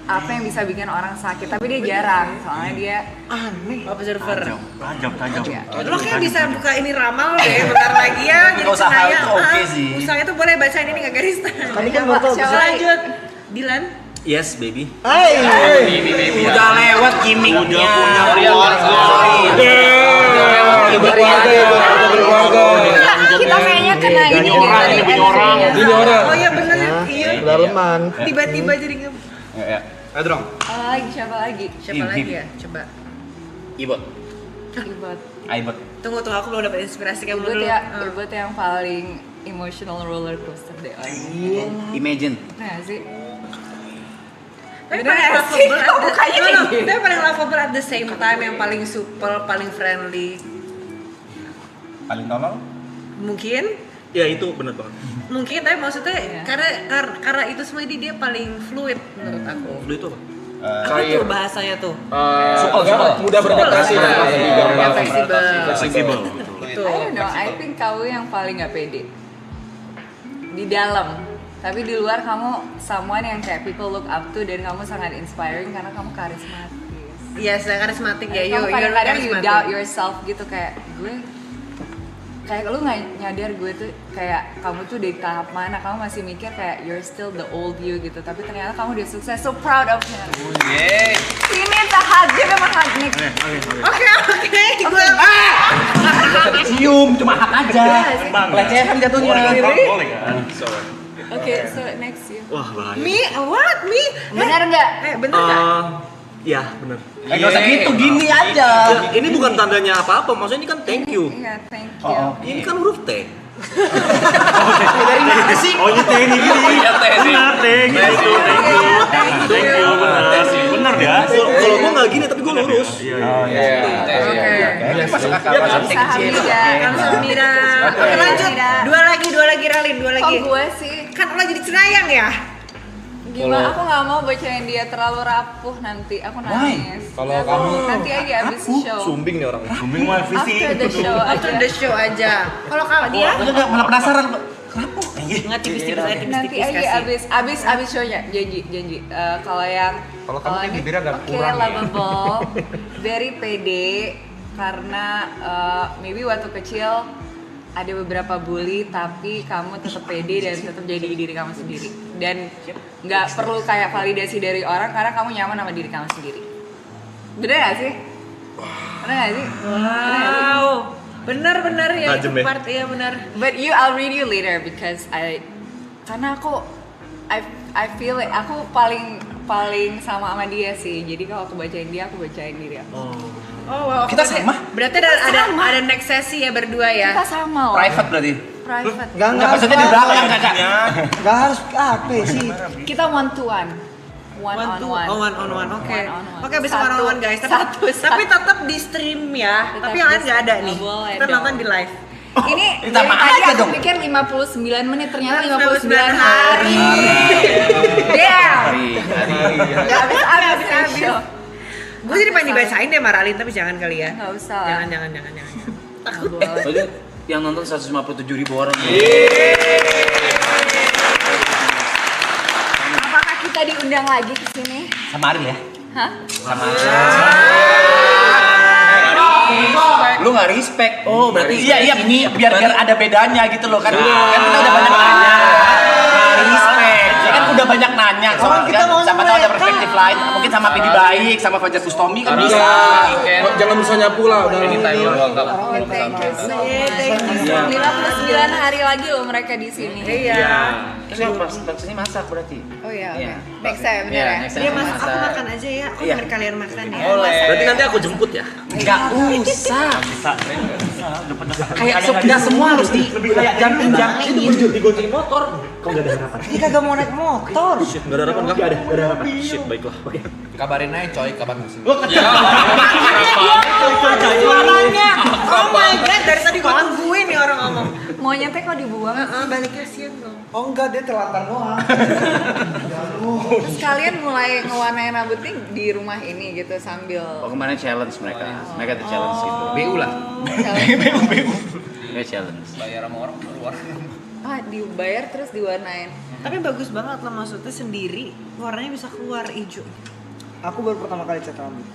apa yang bisa bikin orang sakit, tapi dia jarang soalnya dia Aneh. Observer. Tajam. ya. Lo kayak bisa buka ini ramal deh bentar lagi ya. Jadi Usaha Senaya, itu oke sih. Usaha itu boleh bacain ini nggak garis tangan. Kan ini kan betul. Siapa lagi? Lanjut. Dilan. Yes, baby. Udah lewat gimmicknya. Kita kayaknya kena ini orang. Oh iya bener. Iya. Daleman. Tiba-tiba jadi nge. Ayo dong. Siapa lagi Siapa lagi ya? Coba. Ibot. Ibot. Aibot. Tunggu aku belum dapat inspirasi kamu Ibot dulu. ya, Ibot yang paling emotional roller coaster deh. Imagine. Nah sih. Tapi Bener paling nggak sih? lovable Kok mukanya kayak gitu? tapi paling lovable at the same time, yang paling supel, paling friendly. Paling tolong. Mungkin Ya itu bener banget. mungkin tapi maksudnya Iya. karena itu semua dia paling fluid menurut aku. Udah itu apa? Apa tuh bahasanya tuh? Mudah beradaptasi. Fleksibel. Fleksibel. Itu. I don't know, I think kamu yang paling gak pede. di dalam. Tapi di luar kamu someone yang kayak people look up to dan kamu sangat inspiring karena kamu karismatis. Iya, saya karismatik ya. Kamu kadang-kadang you doubt yourself gitu kayak gue kayak lu nggak nyadar gue tuh kayak kamu tuh di tahap mana, kamu masih mikir kayak you're still the old you gitu, tapi ternyata kamu udah sukses, so proud of you. Ini tak hug, dia memang hug nih. Oke, gue Cium, cuma hak aja. Pelecehan jatuhnya. Boleh kan? Oke, so next you. Wah, bahaya. Me? Benar nggak? Bener nggak? Iya, bener. Gak usah gitu, gini aja. Ini bukan tandanya apa-apa, maksudnya ini kan thank you. Iya, thank you. Ini kan huruf T. Dari mana sih? Oh ini teh ini gini. Benar teh gitu. Thank you. Benar ya. Kalau gua nggak gini tapi gua lurus. Oke. Masuk akal. Kamsahamnida. Oke, lanjut. Dua lagi Ralin, dua lagi. Kok gue sih? Kan lo jadi cenayang ya? Gimana? Aku nggak mau bacain dia terlalu rapuh nanti. Aku nangis. Kalau kamu nanti aja abis show. sumbing nih orang. Sumbing mah visi. After the show aja. Kalau dia Malah penasaran. nggak tipis-tipis aja, Nanti tipis-tipis aja abis show-nya janji. Kalau yang Kalau kamu kan bibirnya agak oke, kurang ya. lovable, very pede karena maybe waktu kecil ada beberapa bully tapi kamu tetap pede dan tetap jadi diri kamu sendiri dan nggak perlu kayak validasi dari orang karena kamu nyaman sama diri kamu sendiri. Bener gak sih? Bener gak sih? Wow, benar ya itu Tajam ya? part ya benar. But I'll read you later because karena aku I feel it, aku paling sama dia sih. Jadi kalau aku bacain dia, aku bacain diri aku. Oh wow, Kita sama? Berarti ada next sesi ya berdua ya? Kita sama loh. Private berarti. Private. Enggak Maksudnya di belakang kakak. Enggak harus apa sih? Kita one to one. One on one. Oh, one on one. Oke. One on one. Oke, bisa one on one guys. Tapi Satu. tetap di stream ya. Tetap Tapi yang lain di nggak ada stream. nih. Nggak boleh Kita dong. nonton di live. Ini Kita dari makan tadi aja aku dong. pikir 59 menit, ternyata 59 59 hari. Damn. Gak habis show. Gue jadi pengen dibacain deh Maralin, tapi jangan kali ya. Gak usah lah. Jangan. Takut. Tadi yang nonton 157.000 orang. Apakah kita diundang lagi ke sini? Sama Aril ya? Hah? Lu nggak respect. Oh, berarti iya ini biar ada bedanya gitu loh kan. Kan kita udah banyak nanya. Nggak respect. Kan udah banyak nanya. Orang kita mau siapa tahu ada perspektif lain. Mungkin sama Pidi Baik, sama Fajar Bustomi kan bisa. Jangan bisa nyapu lah udah. Ini time doang kak. Oh, thank you so much. 59 hari lagi loh mereka di sini. Iya. Terus pas sini masak berarti. Oh iya, oke. Iya. Next time, bener Iya, ya? next Dia time masak, aku makan aja ya. Aku biar kalian makan ya. Berarti nanti aku jemput ya. Enggak usah. Bisa. Kayak nggak semua harus di kayak jangan Digoncengin motor. Kok nggak ada harapan? Dia kagak mau naik motor. Shit, nggak ada harapan nggak? Nggak ada harapan. Shit, baiklah. Oke. Kabarin aja coy kapan musim. Suaranya. Oh my god, dari tadi gue tungguin nih orang ngomong. Maunya teh kok dibuang? Baliknya siang dong. Oh enggak, dia terlantar doang. Terus kalian mulai ngewarnain rambutnya di rumah ini gitu sambil Oh kemarin challenge mereka. Mereka ada challenge gitu. BU lah. Mereka challenge. Bayar sama orang keluar. dibayar terus diwarnain. Tapi bagus banget lah, maksudnya sendiri warnanya bisa keluar hijau. Aku baru pertama kali cat rambut.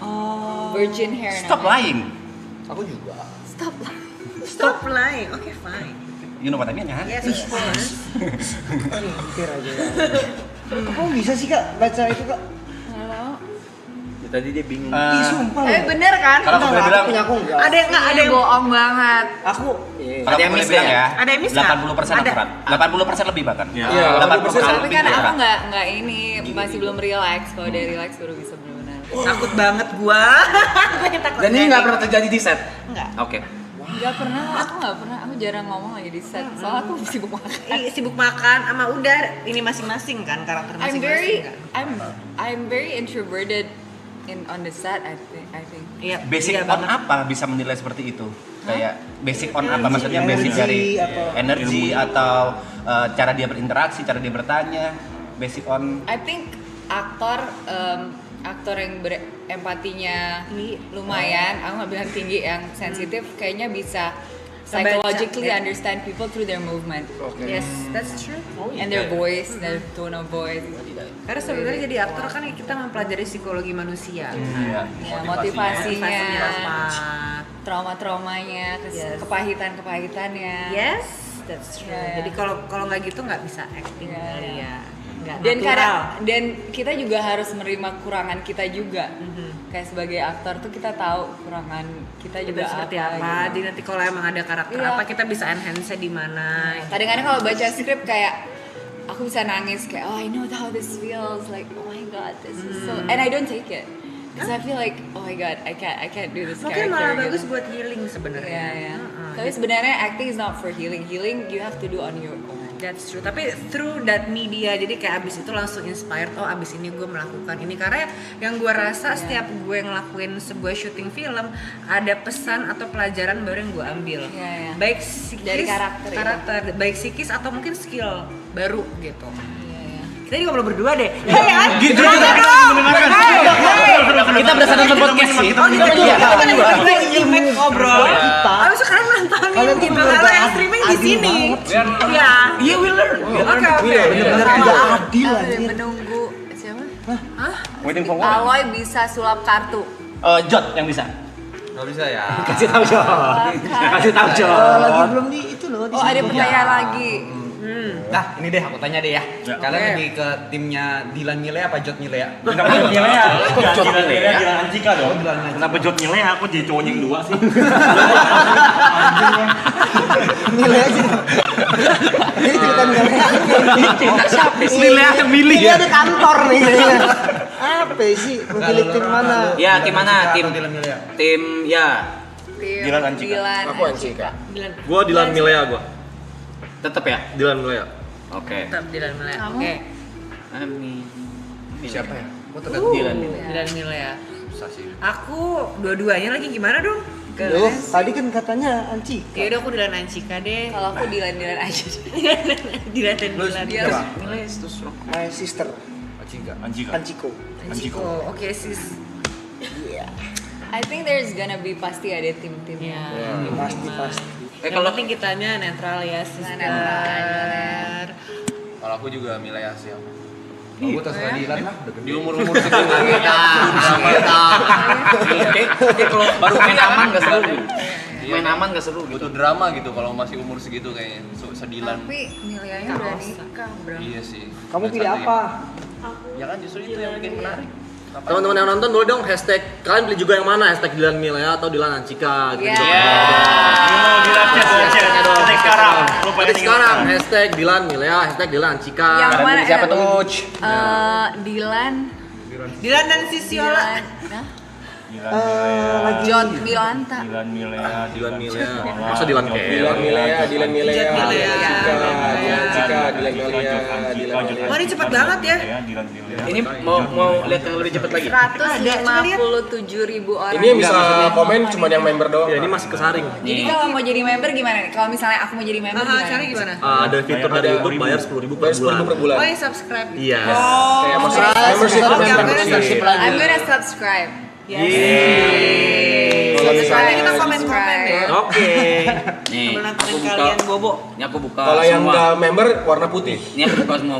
Oh. Virgin hair. Stop lying. Aku juga. Stop lah. Stop lying. Oke, fine. You know what I mean kan? Yes, of course. Mikir aja ya. Kok bisa sih kak baca itu kak? Halo. Tadi dia bingung. Ih sumpah loh. Bener kan? Kalau aku boleh bilang, punya aku enggak. Ada yang nggak? Ada yang bohong banget. Aku kalau aku boleh bilang ya, Ada yang miss nggak? 80% Ada. akurat. 80% lebih bahkan. Iya. 80% Tapi lebih kan aku akurat. nggak ini masih belum relax. Kalau udah relax baru bisa benar-benar. Takut banget gua. Gua yang takut. Dan ini nggak pernah terjadi di set. Enggak. Oke. Nggak pernah, aku nggak pernah. Aku jarang ngomong lagi di set. Soalnya aku sibuk makan. Sibuk makan sama udah ini masing-masing kan karakter masing-masing. I'm very introverted on the set. I think. Iya. Basic on apa bisa menilai seperti itu? Kayak basic on apa maksudnya? Basic dari energi atau cara dia berinteraksi, cara dia bertanya. Basic on. I think aktor yang berempatinya lumayan, aku nggak bilang tinggi, yang sensitif kayaknya bisa psychologically Kebaca. understand people through their movement. Yes, that's true. And their voice, their tone of voice. Karena sebenarnya jadi aktor kan kita mempelajari psikologi manusia. Ya, motivasinya, apa? trauma-traumanya, kepahitan-kepahitannya. Yes, that's true. Ya. Jadi kalau nggak gitu nggak bisa acting kali ya. Nggak Dan natural. dan kita juga harus menerima kurangan kita juga. Kayak sebagai aktor tuh kita tahu kurangan kita juga seperti apa. apa. Gitu. Jadi nanti kalau emang ada karakter Iya. apa kita bisa enhance-nya di mana. Kadang-kadang kalau baca skrip kayak aku bisa nangis kayak I know how this feels like oh my god this is so and I don't take it because I feel like oh my god I can't do this Mungkin character. malah bagus gitu. buat healing sebenarnya. Iya. Tapi sebenarnya acting is not for healing. Healing you have to do on your own. That's true. Tapi through that media, jadi kayak abis itu langsung inspired. Oh, abis ini gue melakukan ini karena yang gue rasa setiap gue ngelakuin sebuah syuting film ada pesan atau pelajaran baru yang gue ambil. Iya. Baik psikis, Dari karakter itu. baik psikis atau mungkin skill baru gitu. Iya. Kita juga belum berdua deh. Gitu Hey, kita mendengarkan. Kita berasa nonton podcast sih. Oh gitu. Kita kan lagi ilmu ngobrol. Tapi sekarang nontonin gitu. Kalau yang streaming di sini. Iya. Yeah, we learn. Oke. Bener-bener tidak adil Sambil anjir. menunggu siapa? Waiting for what? Aloy bisa sulap kartu. Jot yang bisa. Nggak bisa ya. Kasih tahu Jot. Kasih tahu Jot. Lagi belum di itu loh. Oh ada pertanyaan lagi. Nah, ini deh aku tanya deh ya. Kalian lebih ke timnya Dilan Milea apa Jot Milea? Kenapa Jot Milea? Jot Milea, Dilan Anjika dong. Kenapa Jot Milea? Aku jadi cowoknya yang dua sih. Milih aja. Ini cerita Milea. Cerita siapa sih? Milea yang milih Ini ya. ada kantor nih. Apa sih? Memilih tim mana? Ya, tim mana? Tim Dilan Milea. tim ya. Dilan Anjika. Aku Anjika. Gua Dilan Milea gua. Tetap ya. Dilan Milea. Oke. Tetap Dilan Milea. Kamu? Oke. Siapa ya? Dilan. Dilan Milea. Aku dua-duanya lagi gimana dong? Loh, tadi kan katanya Anci. Ya udah aku Dilan Ancika deh. Kalau aku Dilan aja. Dilan dan Dilan. My sister. Anjika. Anciko. Anciko. Oke sis. I think there's gonna be pasti ada tim-timnya. Pasti. Yang penting kitanya netral ya sister. Kalau aku juga Milea sih. Gue terserah Dilan lah. Di umur-umur segitu kalau baru main aman nggak seru. Main aman nggak seru gitu. Butuh drama gitu kalau masih umur segitu kayaknya. Sedilan. Tapi Mileanya udah nikah, bro. Iya sih. Kamu pilih apa? Ya kan justru itu yang bikin menarik. Teman-teman yang nonton boleh dong hashtag kalian pilih juga yang mana, hashtag Dilan Milea atau Dilan Ancika gitu. Ketik sekarang. Ketik sekarang hashtag Dilan Milea, hashtag Dilan Ancika. Yang mana? Siapa tuh? Dilan. Dilan dan Sisiola. Jot Milanta. Dilan Milea. Dilan Milea. Masa Dilan Dilan Milea? Milea, Dilan Milea, Jot Milea. Anjika, Dilan Milea, Dilan Milea. Oh, ini cepet banget ya. Dilan Milea. Ini mau lihat yang lebih cepat lagi. 157.000 orang. Ini yang bisa komen cuma yang member doang. Ya ini masih kesaring. Jadi kalau mau jadi member gimana nih? Kalau misalnya aku mau jadi member gimana? Cara gimana? Ada fitur dari YouTube bayar 10.000 per Bayar 10.000 per bulan. Oh, yang subscribe. Iya. Kayak membership membership. I'm gonna subscribe. Soalnya kita komen-komen ya. Oke. Nih, Sebelum aku nontonin buka. kalian bobo. Ini aku buka Kalau yang semua. nggak member warna putih. Ini aku buka semua.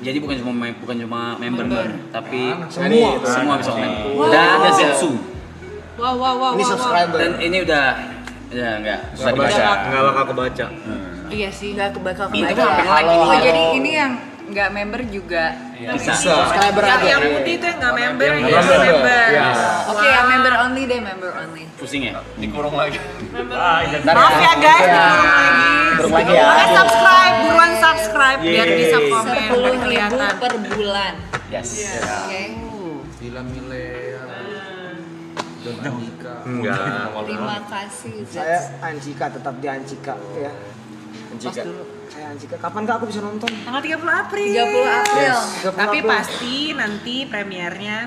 Jadi bukan cuma member, tapi semua bisa komen. Wow. Dan ada Zetsu. Wow. Ini subscriber. Dan ini udah enggak susah dibaca. Nggak bakal kebaca. Iya sih. Nggak bakal Itu kebaca. apa lagi nih? Oh jadi ini yang nggak member juga Bisa. Subscriber aja. Yang putih itu yang nggak member, yang nggak nggak member. member. Ya. Oke, yang member only deh, member only. Pusing ya? Dikurung lagi. Maaf ya guys, dikurung lagi. ya. Makanya subscribe, buruan subscribe biar bisa komen biar 10.000 kelihatan. per bulan. Yes. Oke. Dilan Milea. Enggak. Terima kasih. Saya Ancika, tetap di Ancika ya. Anjika. Saya Ancika. Kapan kak aku bisa nonton? Tanggal 30 April. 30 April. 30 Tapi April. pasti nanti premiernya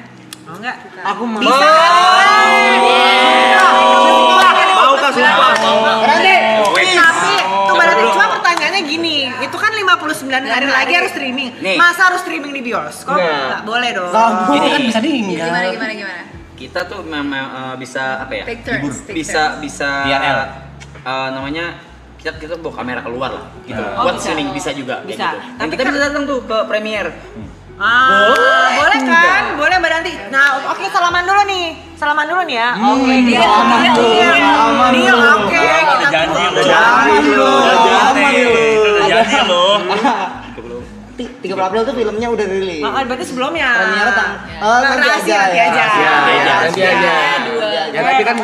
mau nggak? Aku mau. Bisa. Mau kah sumpah? Tapi tuh berarti cuma pertanyaannya gini, itu kan 59 hari lagi harus streaming. Nih. Masa harus streaming di bioskop? Nggak boleh dong. Jadi kan bisa diinggal. Gimana? Kita tuh memang bisa apa ya? Take turns, take Bisa turns. bisa IRL. namanya kita bawa kamera keluar lah gitu. Oh, Buat bisa. streaming bisa juga kayak Bisa. gitu. Dan Tapi kita kan- bisa datang tuh ke premiere. Boleh kan? Boleh Mbak Danti. Nah, oke salaman dulu nih. Salaman dulu nih ya. Oke, iya. aman tuh. Deal, oke. Kita Janji tunggu. janji loh. 30 April tuh filmnya udah rilis. Berarti sebelumnya. Premiere nanti Rahasia, aja ya. Nanti aja. Ya tapi kan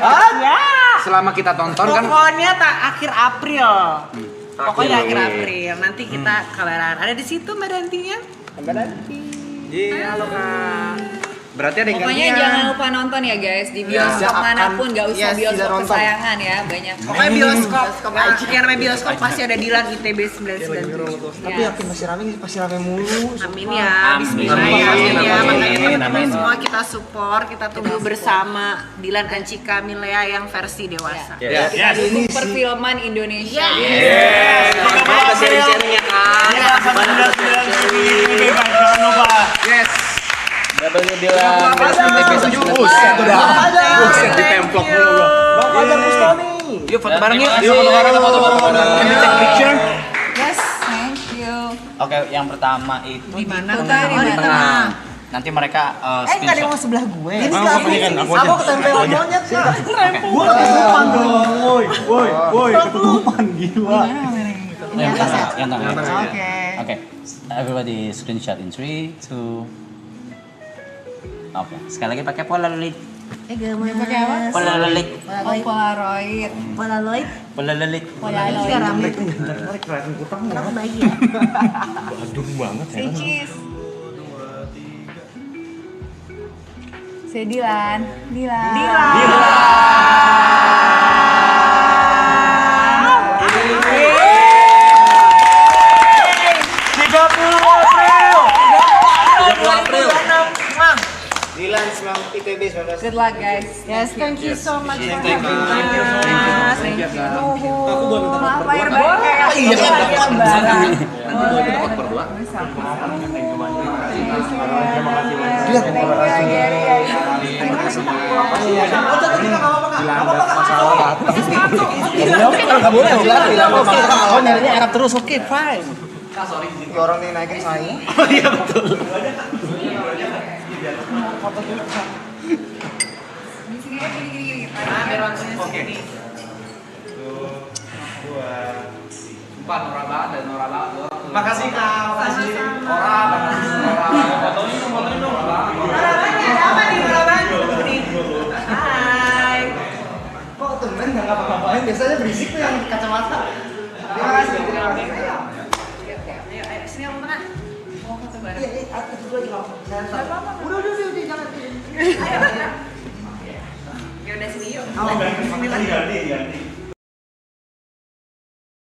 selama kita tonton kan Pokoknya akhir April. Pokoknya akhir April. Nanti kita kabaran. Ada di situ Mbak Dantinya. Iya, halo Kak. Berarti ada yang Pokoknya gantian. jangan lupa nonton ya guys di bioskop Ya, manapun, gak usah yes, tidak bioskop nonton. kesayangan ya, banyak. Pokoknya bioskop. Yang namanya bioskop pasti ada Dilan ITB 997. Tapi yakin masih rame, pasti rame mulu. Amin ya, Bismillah ya, amin ya. Makanya teman-teman semua kita support, kita tunggu bersama Dilan Ancika Milea yang versi dewasa. Kita dukung perfilman Indonesia. kita sharing-sharing ya Kak. Jangan lupa. yes. Double Dilan episode 9. Buset, udah ada. Buset ditemplok mulu gua. Bang Fajar Bustami. Yuk foto bareng yuk. Yuk foto bareng. Can we take picture? Yes, thank you. Oke, yang pertama itu Di mana? Di tengah. Nanti mereka Nggak ada yang mau sebelah gue. Ini nggak aku ketempelan monyet sih. Gua kesurupan dong. Woi, kesurupan gila. yang tengah. Oke. Oke. Everybody screenshot in 3, 2. Oke, sekali lagi pakai Polaroid. Pakai apa? Polaroid. Oh, Polaroid. Polaroid. Polaroid. Polaroid. Rambut. Kenapa bayi ya? Say cheese. Say Dilan. Dilan ITB 19. Good luck guys. Yes, thank you so much for having us. Thank you. Maaf lahir batin kayak barang. Boleh. Oh, nyarinya Arab terus, oke, fine. Orang yang naikin saya. Oh iya betul. Makasih Kak, makasih. Hai. Kok tumben nggak ngapa-ngapain? Biasanya berisik tuh yang kacamata. Terima kasih. Ayo, sini yang tengah. Mau foto bareng. Udah, jangan. Ya udah sini yuk. Ganti.